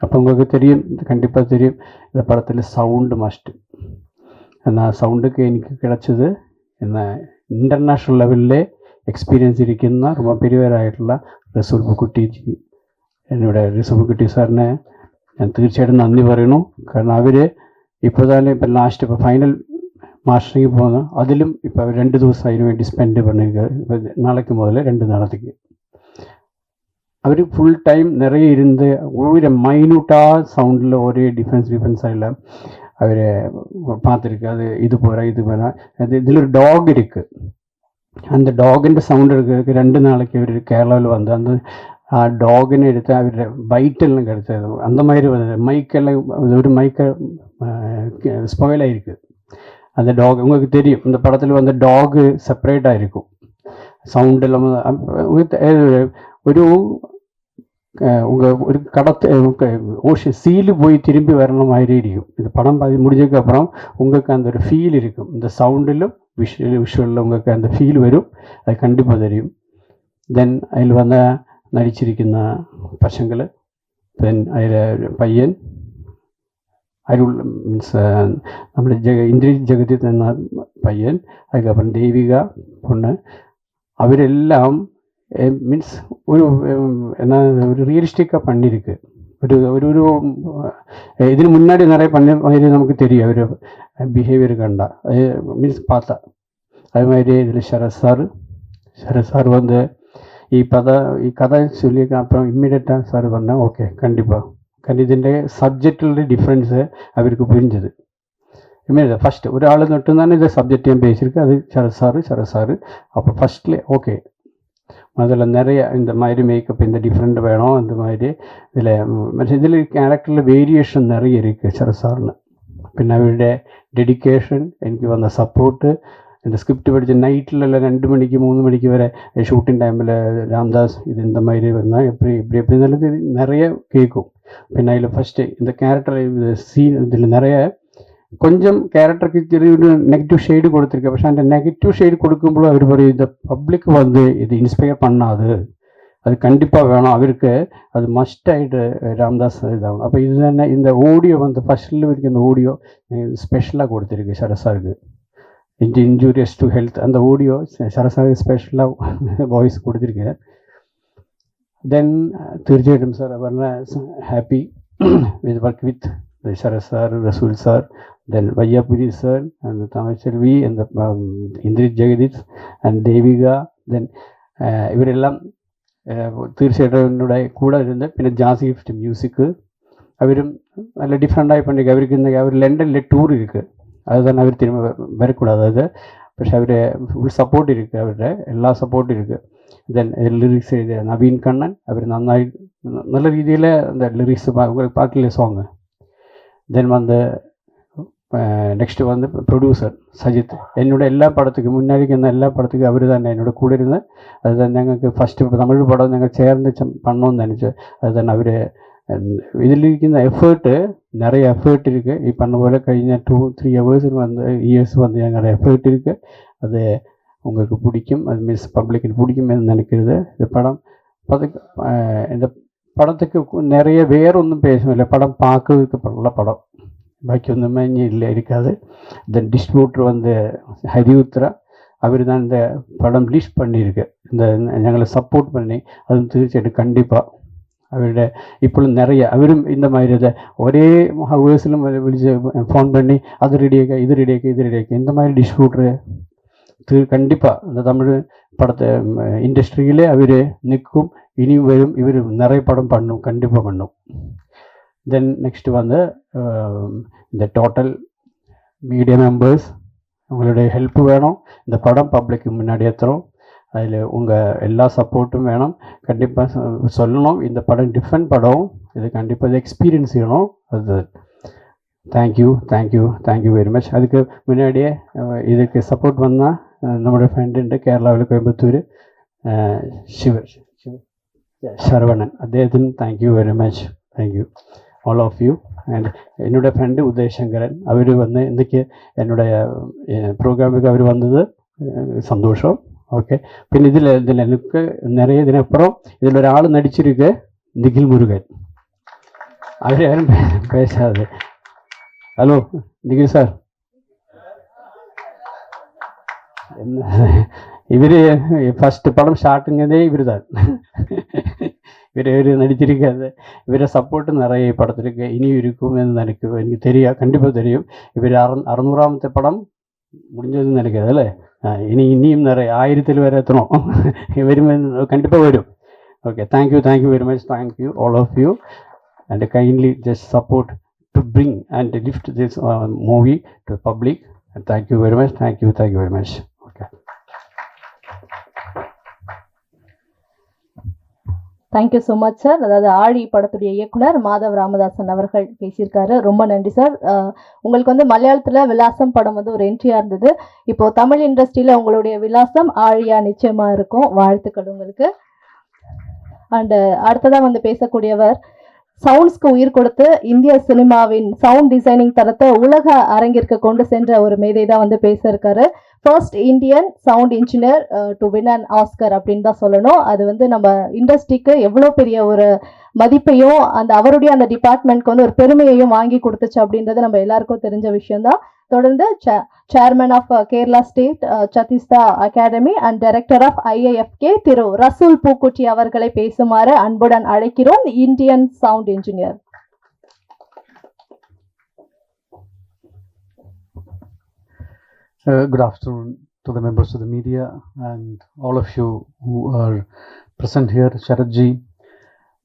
அப்போ உங்களுக்கு தெரியும், கண்டிப்பாக தெரியும், இந்த படத்தில் சவுண்டு மஸ்ட்டு. அந்த சவுண்டுக்கு எனக்கு கிடச்சது என்ன ഇൻ്റർനാഷണൽ ലെവലിലെ എക്സ്പീരിയൻസ് ഇരിക്കുന്ന ரொம்ப பெரியവരായിട്ടുള്ള റസൂൽ പൂക്കുട്ടിജി, എന്നോട് റസൂൽ പൂക്കുട്ടി സാറിനെ ഞാൻ തീർച്ചയായിട്ടും നന്ദി പറയണു. കാരണം അവർ ഇപ്പോൾ തന്നെ ഇപ്പം ലാസ്റ്റ് ഇപ്പോൾ ഫൈനൽ മാസ്റ്ററിങ് പോകുന്നു. അതിലും ഇപ്പോൾ 2 ദിവസം അതിന് വേണ്ടി സ്പെൻഡ് பண்ணியிருக்காரு. നാളേക്ക് മുതൽ 2 നാളത്തേക്ക് അവർ ഫുൾ ടൈം நிறைய இருந்து ஒரு மைனூட்டாக சவுண்டில் ஒரே டிஃப்ரென்ஸ் ஆகல அவர் பார்த்துருக்கு. அது இது போகிறா அது இதில் ஒரு டாக் இருக்குது. அந்த டாகிൻ്റെ சவுண்ட் இருக்கிறதுக்கு 2 நாளைக்கு அவர் கேரளாவில் வந்து அந்த ആ ഡോഗിനെ എടുത്ത് അവരുടെ വൈറ്റെല്ലാം കിടത്തത് அந்த மாதிரி மைக்கெல்லாம் ஒரு மைக்கை ஸ்பாயிலாகிருக்கு. அந்த டாக் உங்களுக்கு தெரியும், இந்த படத்தில் வந்து டாகு செப்பரேட்டாக இருக்கும். சவுண்ட் இல்லாமல் ஒரு உங்கள் ஒரு கடத்து சீலு போய் திரும்பி வரணும் மாதிரி இருக்கும். இந்த படம் முடிஞ்சதுக்கப்புறம் உங்களுக்கு அந்த ஒரு ஃபீல் இருக்கும். இந்த சவுண்டிலும் விஷுவலில் உங்களுக்கு அந்த ஃபீல் வரும். அது கண்டிப்பாக தெரியும். தென் அதில் வந்து നടിച്ചിരിക്കുന്ന പശങ്ങൾ, അതിൽ പയ്യൻ അരുൾ മീൻസ് നമ്മുടെ ഇന്ദ്രജിത് ജഗതിൽ എന്ന പയ്യൻ, അതുക്കப்புறம் ദേവിക പൊണ്ണ്, അവരെല്ലാം மீன்ஸ் ஒரு என்ன ஒரு ரியலிஸ்டிக்காக பண்ணியிருக்கு. ஒரு இதுக்கு முன்னாடி நிறைய பண்ண மாதிரி நமக்கு தெரியும் அவர் பிஹேவியர் கண்டா மீன்ஸ் பார்த்தா. அது மாதிரி இதில் சரத் சார் வந்து ഈ കഥ ചൊല്ലിയൊക്കെ അப்புறம் ഇമ്മീഡിയറ്റാக സാർ പറഞ്ഞാൽ ഓക്കെ കണ്ടിപ്പാ. കാരണം ഇതിൻ്റെ സബ്ജക്റ്റിലുള്ള ഡിഫറൻസ് അവർക്ക് പുരിഞ്ഞത് ഇമ്മീഡിയറ്റ് ഫസ്റ്റ് ഒരാൾ തൊട്ടുന്നാണ് ഇത് സബ്ജക്റ്റ് ഞാൻ പേശിருக்கு. அது சரத் சார் அப்போ ஃபஸ்ட்டில் ஓகே முதல்ல நிறைய இந்த மாதிரி மேக்கப் இந்த டிஃப்ரெண்ட் வேணும். அந்த மாதிரி இதில் ക്യാരക്ടറിൽ വേരിയേഷൻ நிறைய இருக்குது சரத் சார்னு. പിന്നെ അവരുടെ ഡെഡിക്കേഷൻ, എനിക്ക് വന്ന സപ്പോർട്ട്, இந்த ஸ்கிரிப்ட் படித்த நைட்டில் இல்லை 2 மணிக்கு 3 மணிக்கு வரை ஷூட்டிங் டைமில் ராம்தாஸ் இது இந்த மாதிரி வந்தால் எப்படி நல்லது நிறைய கேட்கும். பின்ன இதில் ஃபஸ்ட்டு இந்த கேரக்டர் சீன் இதில் நிறைய கொஞ்சம் கேரக்டருக்கு தெரியும் நெகட்டிவ் ஷேடு கொடுத்துருக்கேன். പക്ഷേ அந்த நெகட்டிவ் ஷேடு கொடுக்கும்போது அவர் ஒரு இந்த பப்ளிக் வந்து இது இன்ஸ்பயர் பண்ணாது, அது கண்டிப்பாக வேணும் அவருக்கு, அது மஸ்ட் ஆகிட்டு ராம்தாஸ் இதாகணும். அப்போ இது என்ன இந்த ஆடியோ வந்து ஃபஸ்ட்டில் வரைக்கும் இந்த ஆடியோ ஸ்பெஷலாக கொடுத்துருக்கு சரசாருக்கு, இன்ஜூரியஸ் டு ஹெல்த் அந்த ஆடியோ சரசாருக்கு ஸ்பெஷலாக வாய்ஸ் கொடுத்துருக்கு. தென் തീർച്ചയായിട്ടും സാർ വളരെ happy with work with Sarath sir, Rasool sir, then Vayyapuri sir and the Tamilselvi and the Indrit Jagadith and Devika, then ഇവരെല്ലാം തീർച്ചയായിട്ടും എന്നോട് കൂടെ ഇരുന്ന് പിന്നെ ജാസി ഗിഫ്റ്റ് മ്യൂസിക് അവരും നല്ല ഡിഫറെൻ്റായി பண்ணிக்க അവർക്ക് അവർ ലണ്ടനിലെ ടൂർ ഇരിക്കുക அதுதான் അവർ திரும்ப வரக்கூடாது அது പക്ഷെ അവർ ഫുൾ സപ്പോർട്ട് ഇരിക്കുക അവരുടെ എല്ലാ സപ്പോർട്ടും ഇരിക്കുക. ദെൻ ലിറിക്സ് എഴുതിയ നവീൻ കണ്ണൻ അവർ നന്നായി നല്ല രീതിയിൽ அந்த லிரிக்ஸ் உங்களுக்கு பார்க்கல சாங்கு. தென் வந்து நெக்ஸ்ட்டு வந்து ப்ரொடியூசர் சஜித், என்னோட எல்லா படத்துக்கு முன்னாடிக்கு இருந்த எல்லா படத்துக்கும் அவர் தான் என்னோட கூட இருந்தேன். அதுதான் ഞങ്ങൾക്ക് ഫസ്റ്റ് തമിഴ് പടം ഞങ്ങൾ ചേർന്ന് பண்ணோன்னு நினச்சேன். அதுதான் அவர் இதில் இருக்கிற எஃபர்ட்டு நிறைய எஃபர்ட் இருக்குது. இப்போ பண்ண போல കഴിഞ്ഞ 2-3 இயர்ஸ் வந்து எங்களோட எஃபர்ட் இருக்குது. அது உங்களுக்கு பிடிக்கும், அது மீன்ஸ் பப்ளிக்கு பிடிக்கும் என்று நினைக்கிறது. இந்த படம் இந்த படத்துக்கு நிறைய வேறொன்றும் பேசவில்லை, படம் பார்க்கறதுக்கு நல்ல படம், பாக்கி ஒன்றுமே இல்லை இருக்காது. தென் டிஸ்ட்ரிபியூட்டர் வந்து ஹரியுத்ரா அவர் தான் இந்த படம் ரிலீஸ் பண்ணியிருக்கு, இந்த ഞങ്ങളെ சப்போர்ட் பண்ணி அது തീർച്ചയായിട്ടും கண்டிப்பாக അവരുടെ ഇപ്പോഴും நிறைய അവരും இந்த மாதிரி இதை ஒரே ஹவர்ஸிலும் വിളിച്ച് ஃபோன் பண்ணி அது ரெடியாக்க இது ரெடியாக்க இது ரெடியாக்க இந்த மாதிரி டிஸ்ட்ரிபியூட்டரு கண்டிப்பாக இந்த தமிழ் படத்தை இண்டஸ்ட்ரியிலே அவர் நிற்கும், இனியும் வரும், இவர் நிறைய படம் பண்ணும், கண்டிப்பாக பண்ணும். தென் நெக்ஸ்ட்டு வந்து இந்த டோட்டல் மீடியா மெம்பர்ஸ் உங்களுடைய ஹெல்ப் வேணும். இந்த படம் பப்ளிக்கு முன்னாடி ஏற்றுறோம், அதில் உங்கள் எல்லா சப்போர்ட்டும் வேணும். கண்டிப்பாக சொல்லணும், இந்த படம் டிஃப்ரெண்ட் படம், இது கண்டிப்பாக இது எக்ஸ்பீரியன்ஸ் வேணும். அது தேங்க்யூ வெரி மச். அதுக்கு முன்னாடியே இதுக்கு சப்போர்ட் வந்தால் നമ്മുടെ ഫ്രണ്ടുണ്ട് കേരളയിൽ കോയമ്പത്തൂർ ശരവണൻ, അദ്ദേഹത്തിന് thank very much, thank all of you. and என்னோட ஃப்ரெண்டு உதயசங்கரன் அவர் வந்து இன்றைக்கி என்னுடைய ப்ரோக்ராமுக்கு அவர் வந்தது சந்தோஷம். ஓகே, പിന്നെ ഇതിൽ എനിക്ക് நிறைய ഇതിനപ്പുറം ഇതിലൊരാൾ നടിച്ചിരിക്കുക, നിഖിൽ മുരുകൻ, അവരാരും பேசாது. ஹலோ நிகில் சார், இவர் ஃபஸ்ட்டு படம் ஸ்டார்ட்டுங்கிறதே இவர் தான், இவர் நடிச்சிருக்காது. இவரை சப்போர்ட்டு நிறைய படத்திற்கு இனியும் இருக்கும் என்று எனக்கு தெரியும், கண்டிப்பாக தெரியும். இவர் 600ஆமത്തെ படம் முடிஞ்சதுன்னு நினைக்கிறது இல்லை, இனியும் நிறைய 1000 வேறு எத்தணும் வரும், கண்டிப்பாக வரும். Okay, thank you very much, thank you all of you and kindly just support to bring and lift this movie to the public. and thank you very much, thank you very much. okay, thank you so much sir. அதாவது ஆழி படத்துடைய இயக்குனர் மாதவ் ராமதாசன் அவர்கள் பேசியிருக்காரு, ரொம்ப நன்றி சார். உங்களுக்கு வந்து மலையாளத்தில் விலாசம் படம் வந்து ஒரு என்ட்ரியாக இருந்தது, இப்போது தமிழ் இண்டஸ்ட்ரியில் உங்களுடைய விலாசம் ஆழியா நிச்சயமாக இருக்கும், வாழ்த்துக்கள் உங்களுக்கு. அண்டு அடுத்ததாக வந்து பேசக்கூடியவர் சவுண்ட்ஸ்க்கு உயிர் கொடுத்து இந்திய சினிமாவின் சவுண்ட் டிசைனிங் தரத்தை உலக அரங்கிற்கு கொண்டு சென்ற ஒரு மேதை தான் வந்து பேச இருக்காரு. First Indian sound engineer to win an Oscar அப்படின்னு தான் சொல்லணும். அது வந்து நம்ம இண்டஸ்ட்ரிக்கு எவ்வளோ பெரிய ஒரு மதிப்பையும் அந்த அவருடைய அந்த டிபார்ட்மெண்ட்க்கு வந்து ஒரு பெருமையையும் வாங்கி கொடுத்துச்சு அப்படின்றது நம்ம எல்லாருக்கும் தெரிஞ்ச விஷயம்தான். தொடர்ந்து சேர்மன் ஆஃப் கேரளா ஸ்டேட் சத்தீஸ்தா academy and director of IIFK திரு ரசூல் பூக்குட்டி அவர்களை பேசுமாறு அன்புடன் அழைக்கிறோம். Indian sound engineer. Good afternoon to the members of the media and all of you who are present here, Sharatji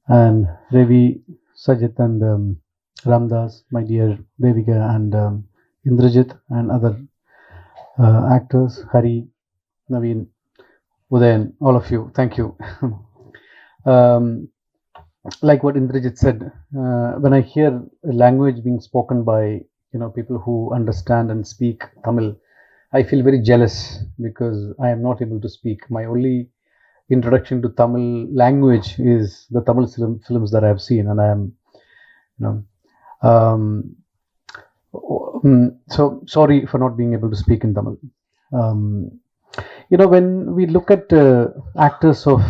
and Ravi, Sajit and Ramdas, my dear Devika and Indrajit and other actors, Hari, Naveen, Udayan, all of you, thank you. Like what Indrajit said, when I hear a language being spoken by people who understand and speak Tamil, I feel very jealous because I am not able to speak. My only introduction to Tamil language is the Tamil films that I have seen, and I am, so sorry for not being able to speak in Tamil. When we look at actors of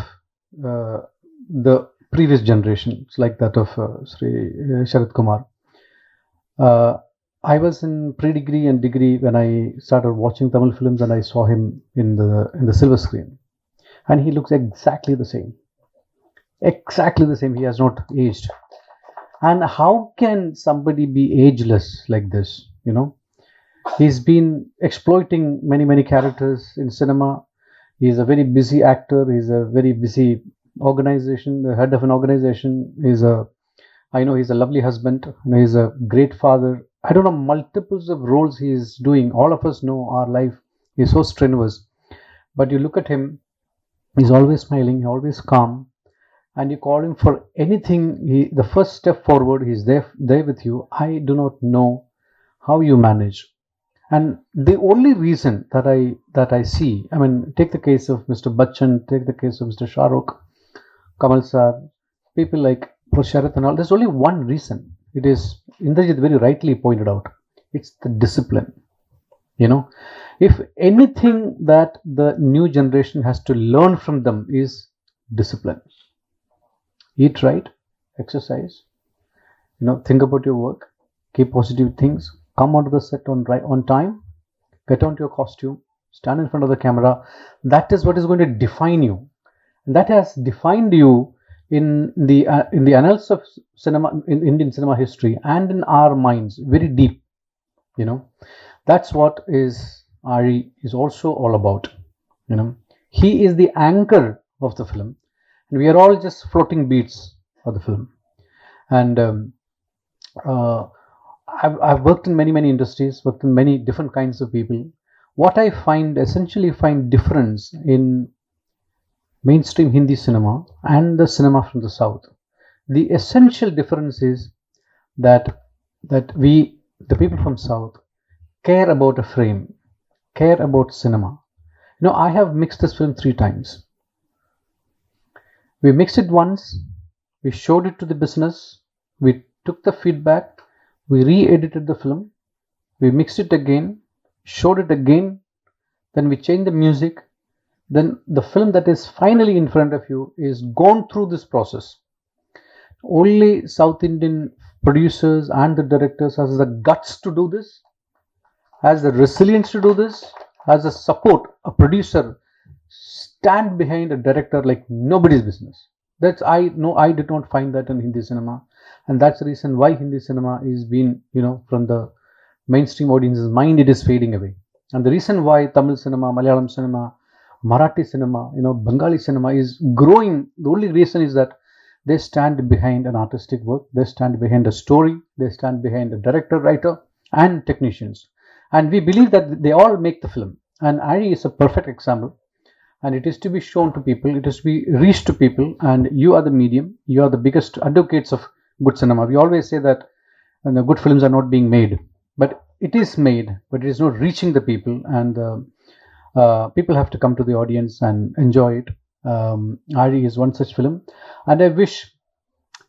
the previous generations, like that of Sri Sharat Kumar, I was in pre-degree and degree when I started watching Tamil films, and I saw him in the silver screen, and he looks exactly the same. Exactly the same. He has not aged. And how can somebody be ageless like this? He's been exploiting many characters in cinema. He's a very busy actor. He's a very busy organization, the head of an organization. I know he's a lovely husband. He's a great father. I don't know, multiples of roles he's doing. All of us know our life is so strenuous. But you look at him, he's always smiling, always calm. And you call him for anything, the first step forward, he's there with you. I do not know how you manage. And the only reason that I see, I mean, take the case of Mr. Bachchan, take the case of Mr. Shah Rukh, Kamal sir, people like Sharat and all. There's only one reason. It is, Indrajit very rightly pointed out, it's the discipline. If anything that the new generation has to learn from them is discipline. Eat right, exercise, think about your work, keep positive things, come onto the set on time, get onto your costume, stand in front of the camera. That is what is going to define you. And that has defined you in the annals of cinema, in Indian cinema history, and in our minds very deep. That's what Ari is also all about. He is the anchor of the film, and we are all just floating beats of the film. And I've worked in many industries, worked in many different kinds of people. What I essentially find difference in mainstream Hindi cinema and the cinema from the South, the essential difference is that we, the people from South, care about a frame, care about cinema. I have mixed this film 3 times. We mixed it once, we showed it to the business, we took the feedback, we re-edited the film, we mixed it again, showed it again, then we changed the music. Then the film that is finally in front of you is gone through this process. Only South Indian producers and the directors has the guts to do this, has the resilience to do this, has the support. A producer stand behind a director like nobody's business. I did not find that in Hindi cinema, and that's the reason why Hindi cinema is being, from the mainstream audience's mind, it is fading away. And the reason why Tamil cinema, Malayalam cinema, Marathi cinema, Bengali cinema is growing, the only reason is that they stand behind an artistic work, they stand behind a story, they stand behind a director, writer, and technicians. And we believe that they all make the film. And Ari is a perfect example. And it is to be shown to people, it is to be reached to people, and you are the medium, you are the biggest advocates of good cinema. We always say that good films are not being made, but it is made, but it is not reaching the people, and people have to come to the audience and enjoy it. Ari is one such film, and I wish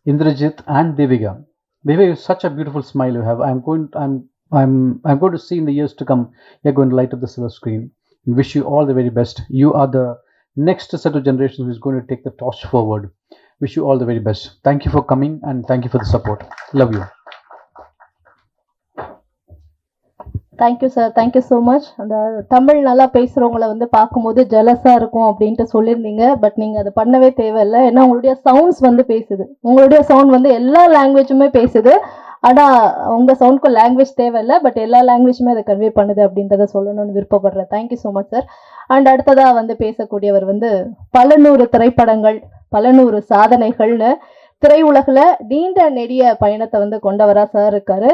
Indrajit and Devika, you have such a beautiful smile you have. I'm going to see in the years to come, you're going to light up the silver screen. Wish you all the very best. You are the next set of generations who is going to take the torch forward. Wish you all the very best. Thank you for coming, and thank you for the support. Love you. Thank you sir, thank you so much. அந்த தமிழ் நல்லா பேசுகிறவங்கள வந்து பார்க்கும்போது ஜெலஸாக இருக்கும் அப்படின்ட்டு சொல்லியிருந்தீங்க. பட் நீங்கள் அதை பண்ணவே தேவையில்லை. ஏன்னா உங்களுடைய சவுண்ட்ஸ் வந்து பேசுது, உங்களுடைய சவுண்ட் வந்து எல்லா லாங்குவேஜுமே பேசுது. ஆனால் உங்கள் சவுண்ட்க்கு லாங்குவேஜ் தேவையில்லை, பட் எல்லா லாங்குவேஜுமே அதை கன்வே பண்ணுது அப்படின்றத சொல்லணும்னு விருப்பப்படுறேன். Thank you so much sir. And அடுத்ததாக வந்து பேசக்கூடியவர் வந்து பல நூறு திரைப்படங்கள், பல நூறு சாதனைகள்னு திரையுலகில் நீண்ட நெடிய பயணத்தை வந்து கொண்டவராக சார் இருக்காரு.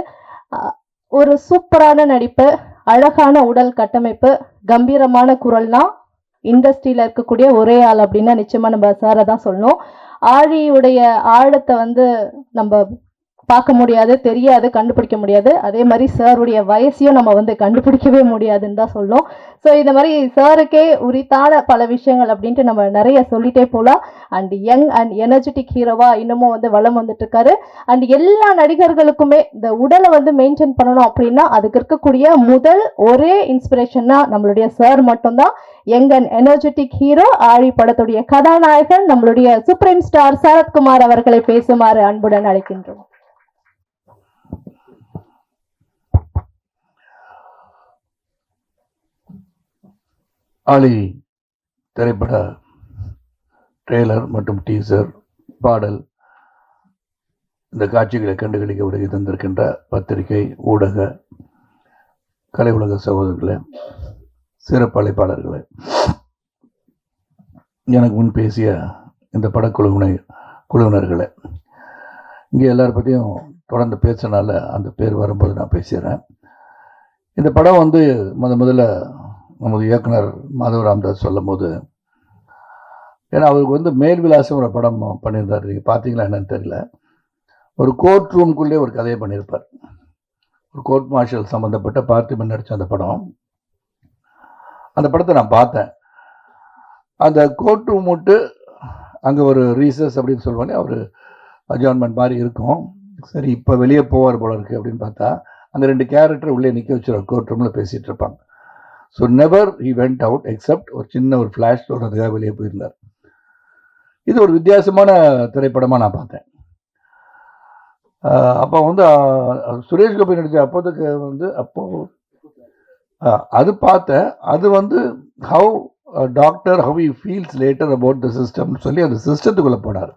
ஒரு சூப்பரான நடிப்பு, அழகான உடல் கட்டமைப்பு, கம்பீரமான குரல்னா இண்டஸ்ட்ரியில் இருக்கக்கூடிய ஒரே ஆள் அப்படின்னா நிச்சயமாக நம்ம சாரை தான் சொல்லணும். ஆழியுடைய ஆழத்தை வந்து நம்ம பார்க்க முடியாது, தெரியாது, கண்டுபிடிக்க முடியாது. அதே மாதிரி சாருடைய வயசையும் நம்ம வந்து கண்டுபிடிக்கவே முடியாதுன்னு தான் சொல்லணும். ஸோ இந்த மாதிரி சாருக்கே உரித்தான பல விஷயங்கள் அப்படின்ட்டு நம்ம நிறைய சொல்லிட்டே போகலாம். அண்ட் யங் அண்ட் எனர்ஜெட்டிக் ஹீரோவா இன்னமும் வந்து வளம் வந்துட்டு இருக்காரு. அண்ட் எல்லா நடிகர்களுக்குமே இந்த உடலை வந்து மெயின்டைன் பண்ணணும் அப்படின்னா அதுக்கு இருக்கக்கூடிய முதல் ஒரே இன்ஸ்பிரேஷன்னா நம்மளுடைய சார் மட்டும்தான். யங் அண்ட் எனர்ஜெட்டிக் ஹீரோ ஆழி படத்துடைய கதாநாயகன் நம்மளுடைய சுப்ரீம் ஸ்டார் சரத்குமார் அவர்களை பேசுமாறு அன்புடன் அழைக்கின்றோம். ஆளி திரைப்பட ட்ரெய்லர் மற்றும் டீசர் பாடல் இந்த காட்சிகளை கண்டுகளிக்க உதவி தந்திருக்கின்ற பத்திரிகை ஊடக கலை உலக சகோதரர்களே, சிறப்பு அழைப்பாளர்களே, எனக்கு முன் பேசிய இந்த குழுவினர்களே, இங்கே எல்லாரை பற்றியும் தொடர்ந்து பேசினால அந்த பேர் வரும்போது நான் பேசுகிறேன். இந்த படம் வந்து முதல்ல நமது இயக்குனர் மாதவ ராமதாஸ் சொல்லும் போது, ஏன்னா அவருக்கு வந்து மேல் விலாசம் ஒரு படம் பண்ணியிருந்தார். நீங்கள் பார்த்தீங்களா என்னன்னு தெரியல. ஒரு கோர்ட் ரூம்குள்ளே ஒரு கதையை பண்ணியிருப்பார். ஒரு கோர்ட் மார்ஷல் சம்மந்தப்பட்ட பார்த்திபன் நடித்த அந்த படம். அந்த படத்தை நான் பார்த்தேன். அந்த கோர்ட் ரூம் விட்டு அங்கே ஒரு ரீசஸ் அப்படின்னு சொல்லுவாங்க, அவர் அட்ஜாயின்மெண்ட் மாதிரி இருக்கும். சரி, இப்போ வெளியே போவார் போல இருக்குது அப்படின்னு பார்த்தா அந்த 2 கேரக்டர் உள்ளே நிற்க வச்சுருவார். கோர்ட் ரூமில் பேசிகிட்டு இருப்பாங்க. So never he went out accept ஒரு சின்ன ஒரு ஃப்ளாஷ் சொல்கிறதுக்காக வெளியே போயிருந்தார். இது ஒரு வித்தியாசமான திரைப்படமாக நான் பார்த்தேன். அப்போ வந்து சுரேஷ் கோபி நடித்த அப்போதுக்கு வந்து அது பார்த்தேன். அது வந்து how doctor how you feels later about the சிஸ்டம்னு சொல்லி அந்த சிஸ்டத்துக்குள்ளே போனார்.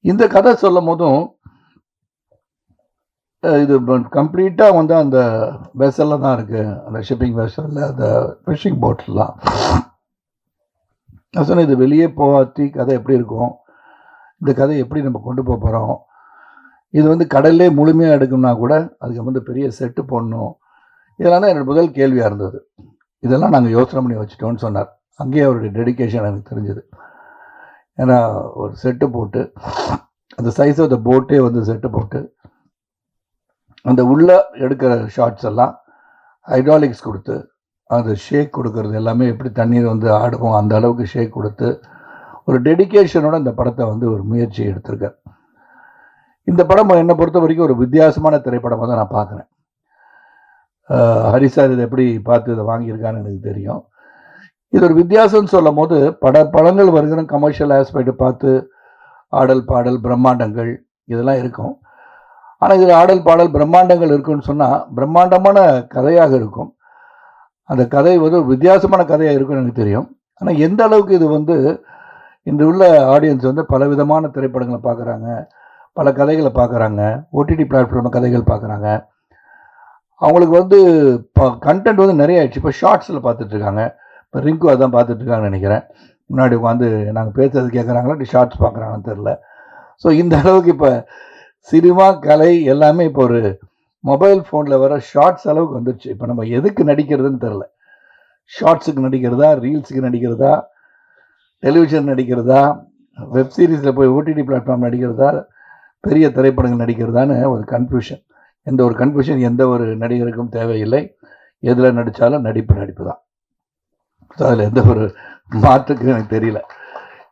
இந்த கதை சொல்லும் போதும் இது கம்ப்ளீட்டாக வந்து அந்த வெசலில் தான் இருக்குது, அந்த ஷிப்பிங் வெசலில், அந்த ஃபிஷிங் போட்லாம். நான் சொன்னேன், இது வெளியே போகாத்தி கதை எப்படி இருக்கும், இந்த கதை எப்படி நம்ம கொண்டு போக போகிறோம், இது வந்து கடல்லே முழுமையாக எடுக்கணும்னா கூட அதுக்கு வந்து பெரிய செட்டு போடணும். இதெல்லாம் தான் என்னோட முதல் கேள்வியாக இருந்தது. இதெல்லாம் நாங்கள் யோசனை பண்ணி வச்சுட்டோன்னு சொன்னார். அங்கேயே அவருடைய டெடிக்கேஷன் எனக்கு தெரிஞ்சுது. ஏன்னா ஒரு செட்டு போட்டு அந்த சைஸ் ஆஃப் த போட்டே வந்து செட்டு போட்டு அந்த உள்ளே எடுக்கிற ஷார்ட்ஸ் எல்லாம் ஹைட்ராலிக்ஸ் கொடுத்து அந்த ஷேக் கொடுக்கறது எல்லாமே எப்படி தண்ணீர் வந்து ஆடுவோம் அந்த அளவுக்கு ஷேக் கொடுத்து ஒரு டெடிக்கேஷனோட இந்த படத்தை வந்து ஒரு முயற்சி எடுத்திருக்கேன். இந்த படம் என்னை பொறுத்த வரைக்கும் ஒரு வித்தியாசமான திரைப்படமாக தான் நான் பார்க்குறேன். ஹரிசார் இதை எப்படி பார்த்து இதை வாங்கியிருக்கான்னு எனக்கு தெரியும். இது ஒரு வித்தியாசம்னு சொல்லும் போது படங்கள் வருகிற கமர்ஷியல் ஆஸ்பெக்ட் பார்த்து ஆடல் பாடல் பிரம்மாண்டங்கள் இதெல்லாம் இருக்கும். ஆனால் இதில் ஆடல் பாடல் பிரம்மாண்டங்கள் இருக்குன்னு சொன்னால் பிரம்மாண்டமான கதையாக இருக்கும். அந்த கதை வந்து ஒரு வித்தியாசமான கதையாக இருக்குன்னு எனக்கு தெரியும். ஆனால் எந்த அளவுக்கு இது வந்து இன்று உள்ள ஆடியன்ஸ் வந்து பலவிதமான திரைப்படங்களை பார்க்குறாங்க, பல கதைகளை பார்க்குறாங்க, ஓடிடி பிளாட்ஃபார்ம் கதைகள் பார்க்குறாங்க. அவங்களுக்கு வந்து கண்டென்ட் வந்து நிறைய ஆயிடுச்சு. இப்போ ஷார்ட்ஸில் பார்த்துட்ருக்காங்க. இப்போ ரிங்கு அதான் பார்த்துட்ருக்காங்கன்னு நினைக்கிறேன். முன்னாடி உட்காந்து நாங்கள் பேசுறது கேட்குறாங்களா ஷார்ட்ஸ் பார்க்குறாங்கன்னு தெரில. ஸோ இந்த அளவுக்கு இப்போ சினிமா கலை எல்லாமே இப்போ ஒரு மொபைல் ஃபோனில் வர ஷார்ட்ஸ் அளவுக்கு வந்துடுச்சு. இப்போ நம்ம எதுக்கு நடிக்கிறதுன்னு தெரில. ஷார்ட்ஸுக்கு நடிக்கிறதா, ரீல்ஸுக்கு நடிக்கிறதா, டெலிவிஷன் நடிக்கிறதா, வெப் சீரிஸில் போய் ஓடிடி பிளாட்ஃபார்ம் நடிக்கிறதா, பெரிய திரைப்படங்கள் நடிக்கிறதான்னு ஒரு கன்ஃபியூஷன். எந்த ஒரு கன்ஃபியூஷன் எந்த ஒரு நடிகருக்கும் தேவையில்லை. எதில் நடித்தாலும் நடிப்பு தான். ஸோ அதில் எந்த ஒரு மாற்றுக்கு எனக்கு தெரியல.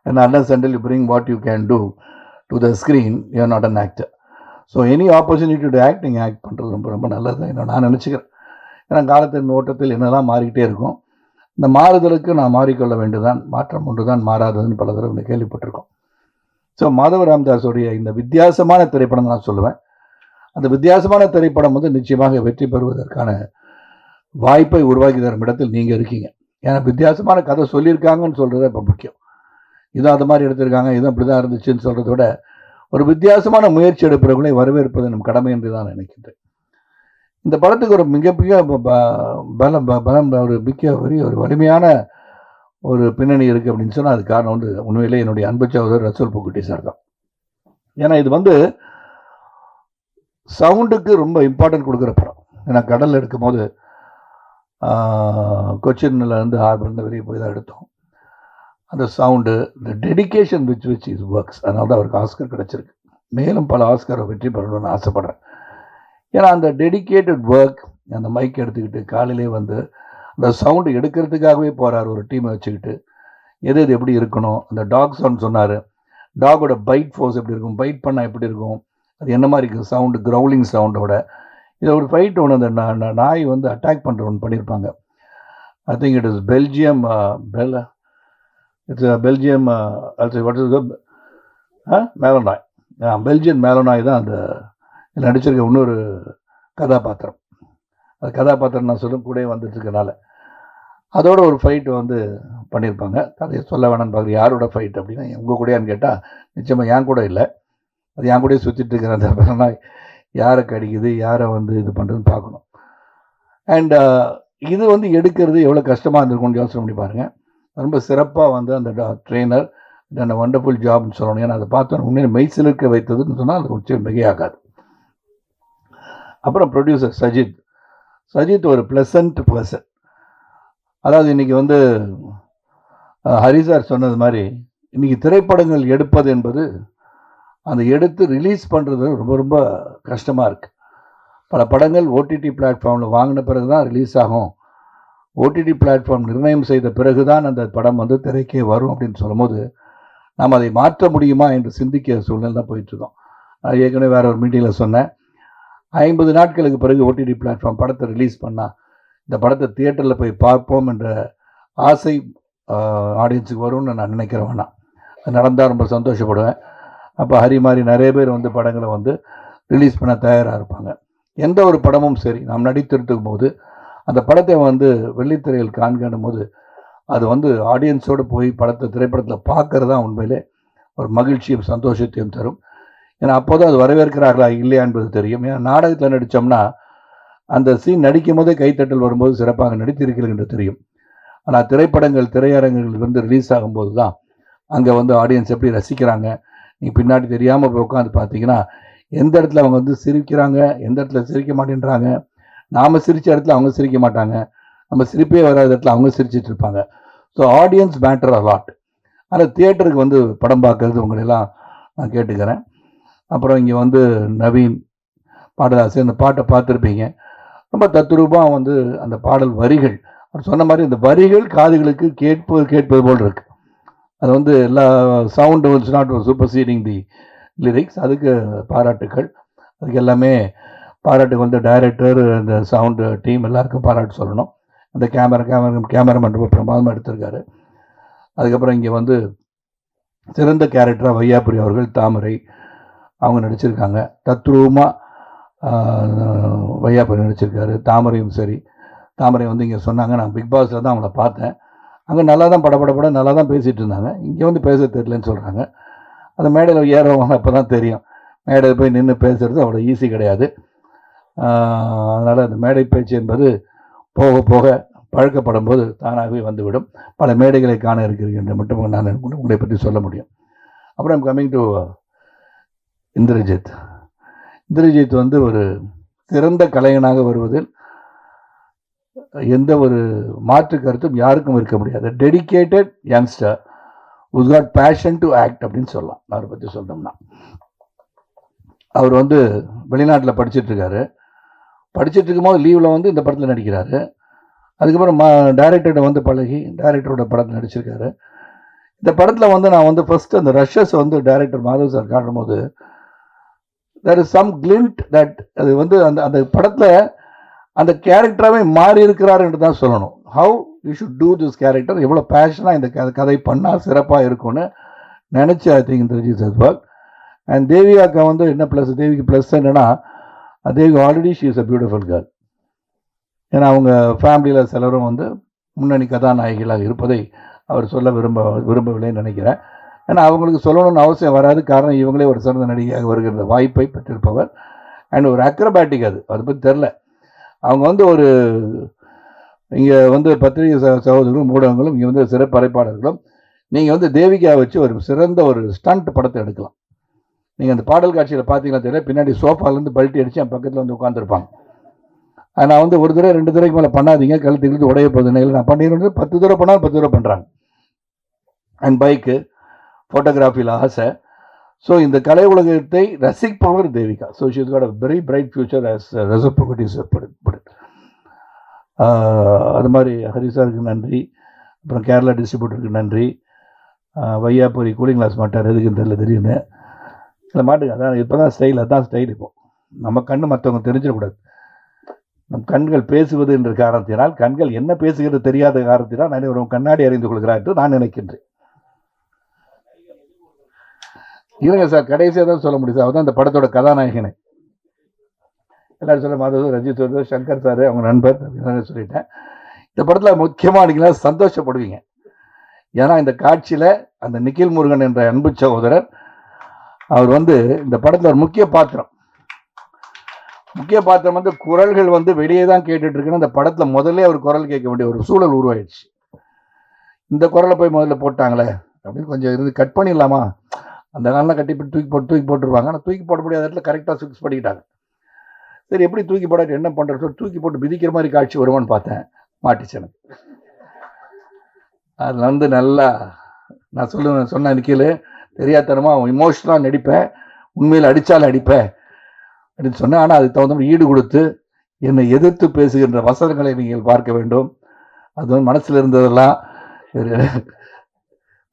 ஏன்னா unless until you bring what you can do to the screen you are not an actor. So any opportunity to act நீங்கள் ஆக்ட் பண்ணுறது ரொம்ப ரொம்ப நல்லது தான் நான் நினச்சிக்கிறேன். ஏன்னா காலத்தின் ஓட்டத்தில் என்னெல்லாம் மாறிக்கிட்டே இருக்கும். இந்த மாறுதலுக்கு நான் மாறிக்கொள்ள வேண்டியதான், மாற்றம் ஒன்று தான் மாறாததுன்னு பல தடவை கேள்விப்பட்டிருக்கோம். ஸோ மாதவ ராமதாஸுடைய இந்த வித்தியாசமான திரைப்படம் நான் சொல்லுவேன். அந்த வித்தியாசமான திரைப்படம் வந்து நிச்சயமாக வெற்றி பெறுவதற்கான வாய்ப்பை உருவாக்கி தரும் இடத்தில் நீங்கள் இருக்கீங்க. ஏன்னா வித்தியாசமான கதை சொல்லியிருக்காங்கன்னு சொல்கிறது இப்போ முக்கியம். இதுவும் அது மாதிரி எடுத்திருக்காங்க, இதுவும் அப்படி தான் இருந்துச்சுன்னு சொல்கிறத விட ஒரு வித்தியாசமான முயற்சி எடுப்பவர்களை வரவேற்பது நம் கடமை என்று தான் நினைக்கின்றேன். இந்த படத்துக்கு ஒரு மிகப்பெரிய பலம் ஒரு ஒரு வலிமையான ஒரு பின்னணி இருக்குது அப்படின்னு சொன்னால் அது காரணம் வந்து உண்மையிலே என்னுடைய அன்பு சகோதரர் ரசூல் பூக்குட்டி சார் தான். ஏன்னா இது வந்து சவுண்டுக்கு ரொம்ப இம்பார்ட்டன்ட் கொடுக்குற படம். ஏன்னா கடலில் எடுக்கும் போது கொச்சின்ல இருந்து ஹார்பர்லேருந்து வெளியே போய் தான் எடுத்தோம். அந்த சவுண்டு, இந்த டெடிக்கேஷன் விச் இஸ் ஒர்க்ஸ், அதனால தான் அவருக்கு ஆஸ்கர் கிடச்சிருக்கு. மேலும் பல ஆஸ்கரை வெற்றி பெறணும்னு ஆசைப்பட்றேன். ஏன்னா அந்த டெடிக்கேட்டட் ஒர்க், அந்த மைக் எடுத்துக்கிட்டு காலையிலே வந்து அந்த சவுண்டு எடுக்கிறதுக்காகவே போகிறார் ஒரு டீமை வச்சுக்கிட்டு. எது எது எப்படி இருக்கணும், அந்த டாக் சவுண்ட் சொன்னார், டாகோட பைட் ஃபோர்ஸ் எப்படி இருக்கும், பைட் பண்ணால் எப்படி இருக்கும், அது என்ன மாதிரி இருக்குது சவுண்டு, க்ரௌலிங் சவுண்டோட. இதில் ஒரு ஃபைட் ஒன்று, அந்த நாய் வந்து அட்டாக் பண்ணுற ஒன்று பண்ணியிருப்பாங்க. I think it is Belgium Belgium what is Malinois, Belgian Malinois தான் அந்த நடிச்சிருக்க இன்னொரு கதாபாத்திரம். அது கதாபாத்திரம் நான் சொல்லும் கூட வந்துட்டுருக்கனால அதோட ஒரு ஃபைட்டு வந்து பண்ணியிருப்பாங்க. கதையை சொல்ல வேணான்னு பார்க்குற யாரோட ஃபைட் அப்படின்னா உங்கள் கூடயான்னு கேட்டால் நிச்சயமாக என் கூட இல்லை, அது என் கூடயே சுற்றிட்டு இருக்கிற அந்த மேலனாய் யாரை கடிக்குது, யாரை வந்து இது பண்ணுறதுன்னு பார்க்கணும். அண்ட் இது வந்து எடுக்கிறது எவ்வளோ கஷ்டமாக இருந்திருக்கும்னு யோசனை பண்ணி பாருங்கள். ரொம்ப சிறப்பாக வந்து அந்த ட்ரெயினர் அந்த வண்டர்ஃபுல் ஜாப்னு சொல்லணும். ஏன்னா அதை பார்த்தோன்னு உண்மையிலே மெய்சிலிருக்க வைத்ததுன்னு சொன்னால் அது கொஞ்சம் மிகையாகாது. அப்புறம் ப்ரொடியூசர் சஜித் ஒரு ப்ளசன்ட் பர்சன். அதாவது இன்றைக்கி வந்து ஹரி சார் சொன்னது மாதிரி இன்றைக்கி திரைப்படங்கள் எடுப்பது என்பது அந்த எடுத்து ரிலீஸ் பண்ணுறது ரொம்ப ரொம்ப கஷ்டமாக இருக்குது. பல படங்கள் ஓடிடி பிளாட்ஃபார்மில் வாங்கின பிறகு தான் ரிலீஸ் ஆகும், ஓடிடி பிளாட்ஃபார்ம் நிர்ணயம் செய்த பிறகு தான் அந்த படம் வந்து திரைக்கே வரும் அப்படின்னு சொல்லும்போது நாம் அதை மாற்ற முடியுமா என்று சிந்திக்க சூழ்நிலை தான் போயிட்டுருக்கோம். நான் ஏற்கனவே வேறு ஒரு மீட்டிங்கில் சொன்னேன், 50 நாட்களுக்கு பிறகு ஓடிடி பிளாட்ஃபார்ம் படத்தை ரிலீஸ் பண்ணால் இந்த படத்தை தியேட்டரில் போய் பார்ப்போம் என்ற ஆசை ஆடியன்ஸுக்கு வரும்னு நான் நினைக்கிறேன். வேணாம், அது நடந்தால் ரொம்ப சந்தோஷப்படுவேன். அப்போ ஹரி மாதிரி நிறைய பேர் வந்து படங்களை வந்து ரிலீஸ் பண்ண தயாராக இருப்பாங்க. எந்த ஒரு படமும் சரி, நாம் நடித்திருக்கும் போது அந்த படத்தை வந்து வெள்ளித்திரையில் காண்கணும் போது அது வந்து ஆடியன்ஸோடு போய் திரைப்படத்தில் பார்க்கறது தான் உண்மையிலே ஒரு மகிழ்ச்சியும் சந்தோஷத்தையும் தரும். ஏன்னா அப்போ தான் அது வரவேற்கிறார்களா இல்லையா என்பது தெரியும். ஏன்னா நாடகத்தில் நடித்தோம்னா அந்த சீன் நடிக்கும் போதே கைத்தட்டல் வரும்போது சிறப்பாக நடித்திருக்கிறீர்கள் என்று தெரியும். ஆனால் திரைப்படங்கள் திரையரங்குகள் வந்து ரிலீஸ் ஆகும்போது தான் அங்கே வந்து ஆடியன்ஸ் எப்படி ரசிக்கிறாங்க, நீ பின்னாடி தெரியாமல் போய் உட்காந்து பார்த்தீங்கன்னா எந்த இடத்துல அவங்க வந்து சிரிக்கிறாங்க, எந்த இடத்துல சிரிக்க மாட்டேன்றாங்க, நாம் சிரித்த இடத்துல அவங்க சிரிக்க மாட்டாங்க, நம்ம சிரிப்பே வராத இடத்துல அவங்க சிரிச்சிட்டு இருப்பாங்க. So audience matter a lot. ஆனால் தியேட்டருக்கு வந்து படம் பார்க்கறது உங்களெல்லாம் நான் கேட்டுக்கிறேன். அப்புறம் இங்கே வந்து நவீன் பாடலாசிரியர், அந்த பாட்டை பார்த்துருப்பீங்க, ரொம்ப தத்ரூபமாக வந்து அந்த பாடல் வரிகள் அவர் சொன்ன மாதிரி இந்த வரிகள் காதுகளுக்கு கேட்பது போல் இருக்குது. அது வந்து எல்லா sound it's not super seeding the lyrics. அதுக்கு பாராட்டுக்கள். அதுக்கு எல்லாமே பாராட்டுக்கு வந்து டைரக்டர், அந்த சவுண்டு டீம் எல்லாருக்கும் பாராட்டு சொல்லணும். அந்த கேமராமேன் ரொம்ப பிரமாதமாக எடுத்திருக்காரு. அதுக்கப்புறம் இங்கே வந்து சிறந்த கேரக்டராக வையாபுரி அவர்கள், தாமரை அவங்க நடிச்சிருக்காங்க. தத்ரூபமாக வையாபுரி நடிச்சிருக்காரு. தாமரையும் சரி, தாமரை வந்து இங்கே சொன்னாங்க, நான் பிக் பாஸில் தான் அவங்கள பார்த்தேன், அங்கே நல்லா தான் பட நல்லா தான் பேசிகிட்டு இருந்தாங்க, இங்கே வந்து பேச தெரியலன்னு சொல்கிறாங்க. அந்த மேடையில் ஏறவங்க அப்போ தான் தெரியும், மேடையில் போய் நின்று பேசுகிறது அவ்வளோ ஈஸி கிடையாது. அதனால் அந்த மேடை பேச்சு என்பது போக போக பழக்கப்படும் போது தானாகவே வந்துவிடும். பல மேடைகளை காண இருக்கிறீர்கள் என்று மட்டும் நான் உங்களை பற்றி சொல்ல முடியும். அப்புறம் கம்மிங் டு இந்திரஜித் வந்து ஒரு சிறந்த கலைஞனாக வருவதில் எந்த ஒரு மாற்று கருத்தும் யாருக்கும் இருக்க முடியாது. Dedicated youngster who's got passion to act அப்படின்னு சொல்லலாம். அவரை பற்றி சொல்லணும்னா அவர் வந்து வெளிநாட்டில் படிச்சுட்ருக்காரு. படிச்சுட்டு இருக்கும்போது லீவில் வந்து இந்த படத்தில் நடிக்கிறாரு. அதுக்கப்புறம் டைரக்டர்கிட்ட வந்து பழகி டைரக்டரோட படத்தில் நடிச்சிருக்காரு. இந்த படத்தில் வந்து நான் வந்து ஃபஸ்ட்டு அந்த ரஷ்ஷஸ் வந்து டைரக்டர் மாதவ் சார் காட்டும் போது there is some glint that அது வந்து அந்த அந்த படத்தில் அந்த கேரக்டராகவே மாறி இருக்கிறார் என்று தான் சொல்லணும். How you shoot to this character, எவ்வளோ பேஷனாக இந்த கதை பண்ணால் சிறப்பாக இருக்கும்னு நினச்சி I think Indrajith has work. And தேவிகாக்கா வந்து என்ன ப்ளஸ், தேவிக்கு ப்ளஸ் என்னென்னா தேவிக்கு already she is a beautiful girl. ஏன்னா அவங்க ஃபேமிலியில் சிலரும் வந்து முன்னணி கதாநாயகிகளாக இருப்பதை அவர் சொல்ல விரும்பவில்லைன்னு நினைக்கிறேன். ஏன்னா அவங்களுக்கு சொல்லணும்னு அவசியம் வராது. காரணம் இவங்களே ஒரு சிறந்த நடிகையாக வருகிற வாய்ப்பை பெற்றிருப்பவர். அண்ட் ஒரு அக்ரோபேட்டிக் அதை பற்றி தெரில. அவங்க வந்து ஒரு இங்கே வந்து பத்திரிகை சகோதரர்களும் ஊடகங்களும் இங்கே வந்து சிறப்பு படைப்பாளர்களும் நீங்கள் வந்து தேவிகா வச்சு ஒரு சிறந்த ஒரு ஸ்டண்ட் படத்தை எடுக்கலாம். நீங்கள் அந்த பாடல் காட்சியில் பார்த்தீங்கன்னா தெரியல, பின்னாடி சோஃபாலேருந்து பல்ட்டி அடித்து என் பக்கத்தில் வந்து உட்காந்துருப்பாங்க. நான் வந்து ஒரு தடவை 2 தடவைக்கு மேலே பண்ணாதீங்க, கழுத்து உடைய போகுது. இல்லை நான் பண்ணிடுறது 10 தடவை பண்ணாலும் 10 தடவை பண்ணுறாங்க. அண்ட் பைக்கு ஃபோட்டோகிராஃபியில் ஆசை. ஸோ இந்த கலை உலகத்தை ரசிப்பவர் Devika. So she's got a very bright future as reciprocity. அது மாதிரி ஹரிசாருக்கு நன்றி, அப்புறம் கேரளா டிஸ்ட்ரிபியூட்டருக்கு நன்றி. வையாபுரி கூலிங் கிளாஸ் மாட்டார், எதுக்குன்னு தெரியல திடீர்னு இல்லை மாட்டுங்க. அதான் இப்போ தான் ஸ்டைல், அதுதான் ஸ்டைல். இப்போ நம்ம கண்ணு மற்றவங்க தெரிஞ்சிடக்கூடாது. நம் கண்கள் பேசுவது என்ற காரணத்தினால், கண்கள் என்ன பேசுகிறது தெரியாத காரணத்தினால் நான் ஒரு கண்ணாடி அறிந்து கொள்கிறார் என்று நான் நினைக்கின்றேன். இருங்க சார், கடைசியாக தான் சொல்ல முடியும் சார். அவர் தான் இந்த படத்தோட கதாநாயகனை. எல்லாரும் சொல்ல மாதவ், ரஜித், சங்கர் சார் அவங்க நண்பர் அப்படின்னு சொல்லிட்டேன். இந்த படத்தில் முக்கியமாக அன்றைக்கி சந்தோஷப்படுவீங்க. ஏன்னா இந்த காட்சியில் அந்த நிக்கில் முருகன் என்ற அன்பு சகோதரர் அவர் வந்து இந்த படத்தில் ஒரு முக்கிய பாத்திரம் வந்து குரல்கள் வந்து வெளியே தான் கேட்டுட்டு இருக்குன்னு அந்த படத்தில் முதல்ல அவர் குரல் கேட்க வேண்டிய ஒரு சூழல் உருவாயிடுச்சு. இந்த குரலை போய் முதல்ல போட்டாங்களே அப்படின்னு கொஞ்சம் இருந்து கட் பண்ணிடலாமா, அந்த காலெலாம் கட்டி தூக்கி போட்டுருவாங்க. ஆனால் தூக்கி போட முடியாத இடத்துல கரெக்டாக ஃபிக்ஸ் பண்ணிக்கிட்டாங்க. சரி, எப்படி தூக்கி போடாட்டி என்ன பண்ணுறது, தூக்கி போட்டு மிதிக்கிற மாதிரி காட்சி வருமானு பார்த்தேன், மாட்டிச்சு எனக்கு. அதில் வந்து நல்லா நான் சொன்ன நிற்கல தெரியாதனமாக இமோஷனலாக நடிப்பேன், உண்மையில் அடித்தாலும் அடிப்பேன் அப்படின்னு சொன்னேன். ஆனால் அதுக்கு தகுந்த மாதிரி ஈடு கொடுத்து என்னை எதிர்த்து பேசுகின்ற வசனங்களை நீங்கள் பார்க்க வேண்டும். அது வந்து மனசில் இருந்ததெல்லாம்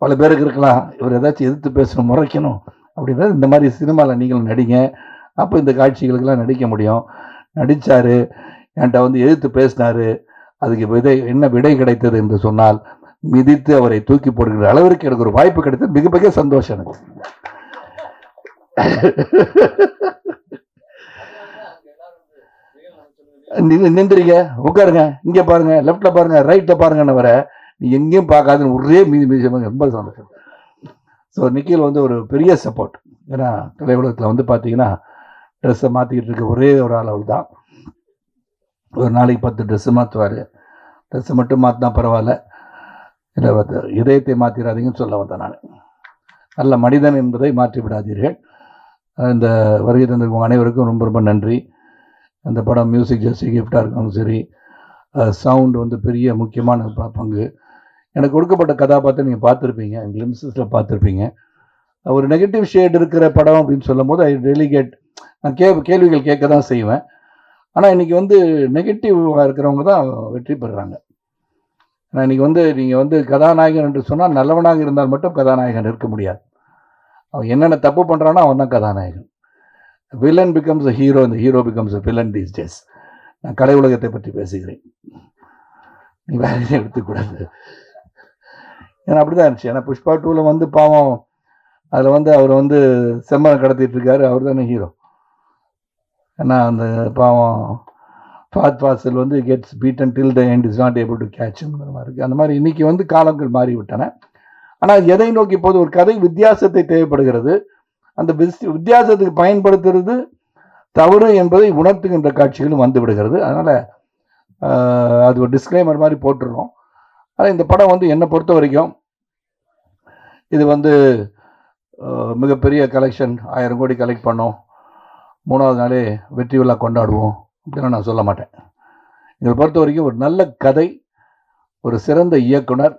பல பேருக்கு இருக்கலாம், இவர் ஏதாச்சும் எதிர்த்து பேசணும், முறைக்கணும் அப்படின்றது. இந்த மாதிரி சினிமாவில் நீங்களும் நடிங்க, அப்போ இந்த காட்சிகளுக்கெல்லாம் நடிக்க முடியும். நடித்தார், என்கிட்ட வந்து எதிர்த்து பேசினார். அதுக்கு என்ன விடை கிடைத்தது என்று சொன்னால், மிதித்து அவரை தூக்கி போடுகிற அளவிற்கு எனக்கு ஒரு வாய்ப்பு கிடைத்தது. மிகப்பெரிய சந்தோஷம் எனக்கு. நின்றுறீங்க, உட்காருங்க, இங்கே பாருங்க, லெஃப்ட்ல பாருங்க, ரைட்ல பாருங்கன்னு வர நீ எங்கேயும் பார்க்காதுன்னு ஒரே மீதி ரொம்ப சந்தோஷம். ஸோ நிக்கில் வந்து ஒரு பெரிய சப்போர்ட். ஏன்னா கலையுலகத்தில் வந்து பார்த்தீங்கன்னா ட்ரெஸ்ஸை மாற்றிக்கிட்டு இருக்க ஒரே ஒரு ஆள் அவள் தான். ஒரு நாளைக்கு 10 ட்ரெஸ்ஸு மாற்றுவார். ட்ரெஸ்ஸை மட்டும் மாற்றினா பரவாயில்ல, இல்லை இதயத்தை மாற்றிடாதீங்கன்னு சொல்ல வந்தேன் நான். நல்ல மனிதன் என்பதை மாற்றி விடாதீர்கள். இந்த வருகை தந்திருக்கும் அனைவருக்கும் ரொம்ப ரொம்ப நன்றி. அந்த படம் மியூசிக் ஜஸ்டி கிஃப்டாக இருக்கணும், சரி, சவுண்டு வந்து பெரிய முக்கியமான பங்கு. எனக்கு கொடுக்கப்பட்ட கதாபாத்திரம் நீங்கள் பார்த்துருப்பீங்க, கிளிம்ஸஸில் பார்த்துருப்பீங்க. ஒரு நெகட்டிவ் ஷேட் இருக்கிற படம் அப்படின்னு சொல்லும் போது ஐ டெலிகேட், நான் கேள்விகள் கேட்க தான் செய்வேன். ஆனால் இன்றைக்கி வந்து நெகட்டிவாக இருக்கிறவங்க தான் வெற்றி பெறுறாங்க. ஆனால் இன்றைக்கி வந்து நீங்கள் வந்து கதாநாயகன் என்று சொன்னால் நல்லவனாக இருந்தால் மட்டும் கதாநாயகன் இருக்க முடியாது. அவன் என்னென்ன தப்பு பண்ணுறானோ அவன் தான் கதாநாயகன். வில்லன் பிகம்ஸ் அ ஹீரோ, இந்த hero becomes a villain these days. நான் கலை உலகத்தை பற்றி பேசுகிறேன், நீ வேற எதையும் எடுத்துக்கூடாது. ஏன்னா அப்படி தான் இருந்துச்சு. ஏன்னா புஷ்பா 2ல் வந்து பாவம், அதில் வந்து அவர் வந்து செம்மனை கடத்திட்டு இருக்காரு, அவர் தானே ஹீரோ. ஏன்னா அந்த பாவம் ஃபாத் ஃபாசில் வந்து gets beaten till the end is not able to கேட்ச்ங்கிற மாதிரி இருக்குது. அந்த மாதிரி இன்றைக்கி வந்து காலங்கள் மாறிவிட்டன. ஆனால் எதை நோக்கி போது ஒரு கதை வித்தியாசத்தை தேவைப்படுகிறது. அந்த வித்தியாசத்துக்கு பயன்படுத்துறது தவறு என்பதை உணர்த்துகின்ற காட்சிகளும் வந்து விடுகிறது. அதனால் அது ஒரு டிஸ்க்ளைமர் மாதிரி போட்டுடுறோம். ஆனால் இந்த படம் வந்து என்னை பொறுத்த வரைக்கும் இது வந்து மிகப்பெரிய கலெக்ஷன், 1000 கோடி கலெக்ட் பண்ணோம், 3வது நாளே வெற்றி விழா கொண்டாடுவோம் அப்படின்னு நான் சொல்ல மாட்டேன். இதை பொறுத்த வரைக்கும் ஒரு நல்ல கதை, ஒரு சிறந்த இயக்குனர்,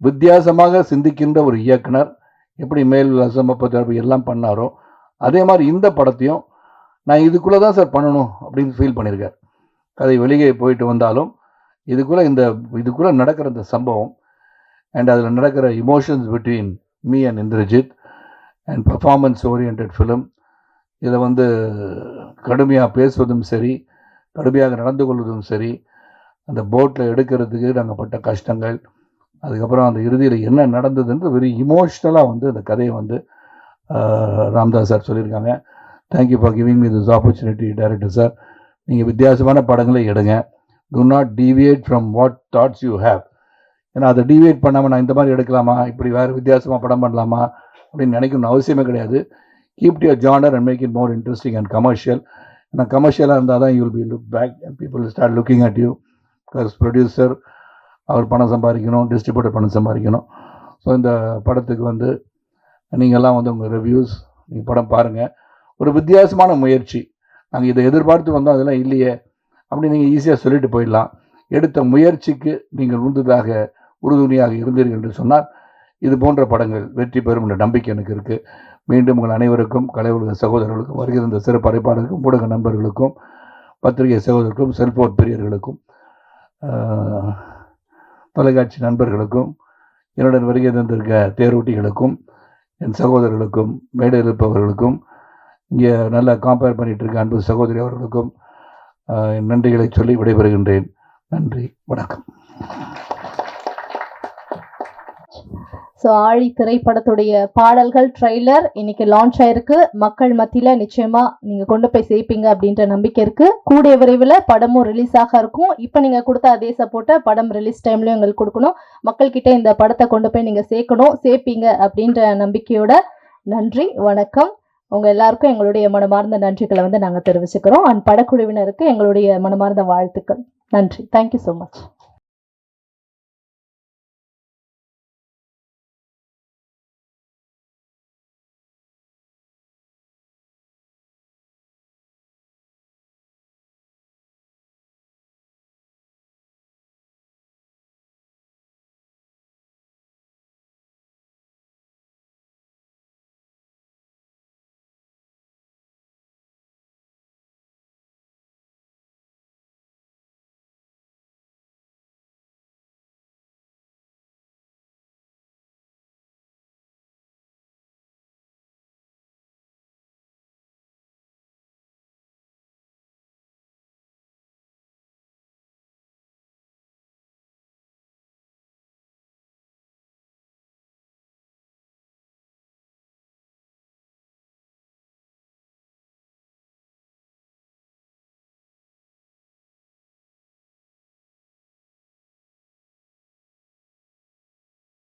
வித்தியாசமாக சிந்திக்கின்ற ஒரு இயக்குனர், எப்படி மேல் விலாசம் எல்லாம் பண்ணாரோ அதே மாதிரி இந்த படத்தையும் நான் இதுக்குள்ளே தான் சார் பண்ணணும் அப்படின்னு ஃபீல் பண்ணியிருக்கார். கதை வெளியே போயிட்டு வந்தாலும் இதுக்குள்ளே நடக்கிற இந்த சம்பவம் அண்ட் அதில் நடக்கிற emotions between me and Indrajith and performance orient film, இதை வந்து கடுமையாக பேசுவதும் சரி, கடுமையாக நடந்து கொள்வதும் சரி, அந்த போட்டில் எடுக்கிறதுக்கு நாங்கள் பட்ட கஷ்டங்கள், அதுக்கப்புறம் அந்த இறுதியில் என்ன நடந்ததுன்றது வெரி இமோஷ்னலாக வந்து அந்த கதையை வந்து ராம்தாஸ் சார் சொல்லியிருக்காங்க. Thank you for giving me this opportunity director sir. நீங்கள் வித்தியாசமான படங்களை எடுங்க, to not deviate from what thoughts you have. ஏன்னா அதை டீவியேட் பண்ணாமல் நான் இந்த மாதிரி எடுக்கலாமா, இப்படி வேறு வித்தியாசமாக படம் பண்ணலாமா அப்படின்னு நினைக்கணும்னு அவசியமே கிடையாது. Keep your genre and make it more interesting and commercial. ஏன்னா கமர்ஷியலாக இருந்தால் தான் you will be look back and people will start looking at you. Plus producer அவர் பணம் சம்பாதிக்கணும், டிஸ்ட்ரிபியூட்டர் பணம் சம்பாதிக்கணும். ஸோ இந்த படத்துக்கு வந்து நீங்கள்லாம் வந்து உங்கள் ரிவ்யூஸ், நீங்கள் படம் பாருங்கள். ஒரு வித்தியாசமான முயற்சி, நாங்கள் இதை எதிர்பார்த்து வந்தோம், அதெல்லாம் இல்லையே அப்படி நீங்கள் ஈஸியாக சொல்லிட்டு போயிடலாம். எடுத்த முயற்சிக்கு நீங்கள் உறுதுணையாக இருந்தீர்கள் என்று சொன்னால் இது போன்ற படங்கள் வெற்றி பெறும் என்ற நம்பிக்கை எனக்கு இருக்குது. மீண்டும் உங்கள் அனைவருக்கும், கலை உலக சகோதரர்களுக்கும், வருகிற இந்த சிறப்பு அழைப்பாளருக்கும், ஊடக நண்பர்களுக்கும், பத்திரிகை சகோதரர்களுக்கும், செல்போன் பிரியர்களுக்கும், தொலைக்காட்சி நண்பர்களுக்கும், என்னுடன் வருகை தந்திருக்க தேரோட்டிகளுக்கும், என் சகோதரர்களுக்கும், மேடையில் இருப்பவர்களுக்கும், இங்கே நல்லா கம்பேர் பண்ணிகிட்டு இருக்க அன்பு சகோதரி அவர்களுக்கும் நன்றிகளை சொல்லி விடைபெறுகின்றேன். நன்றி, வணக்கம். ஸோ ஆழி திரைப்படத்துடைய பாடல்கள் ட்ரெய்லர் இன்னைக்கு லான்ச் ஆயிருக்கு. மக்கள் மத்தியில நிச்சயமா நீங்க கொண்டு போய் சேர்ப்பீங்க அப்படின்ற நம்பிக்கை இருக்கு. கூடிய விரைவில் படமும் ரிலீஸ் ஆக இருக்கும். இப்போ நீங்க கொடுத்த அதே சப்போர்ட்டை படம் ரிலீஸ் டைம்லயும் எங்களுக்கு கொடுக்கணும். மக்கள் கிட்ட இந்த படத்தை கொண்டு போய் நீங்க சேர்ப்பீங்க அப்படின்ற நம்பிக்கையோட நன்றி, வணக்கம். உங்க எல்லாருக்கும் எங்களுடைய மனமார்ந்த நன்றிகளை நாங்க தெரிவிச்சுக்கிறோம். அண்ட் படக்குழுவினருக்கு எங்களுடைய மனமார்ந்த வாழ்த்துக்கள். நன்றி. Thank you so much.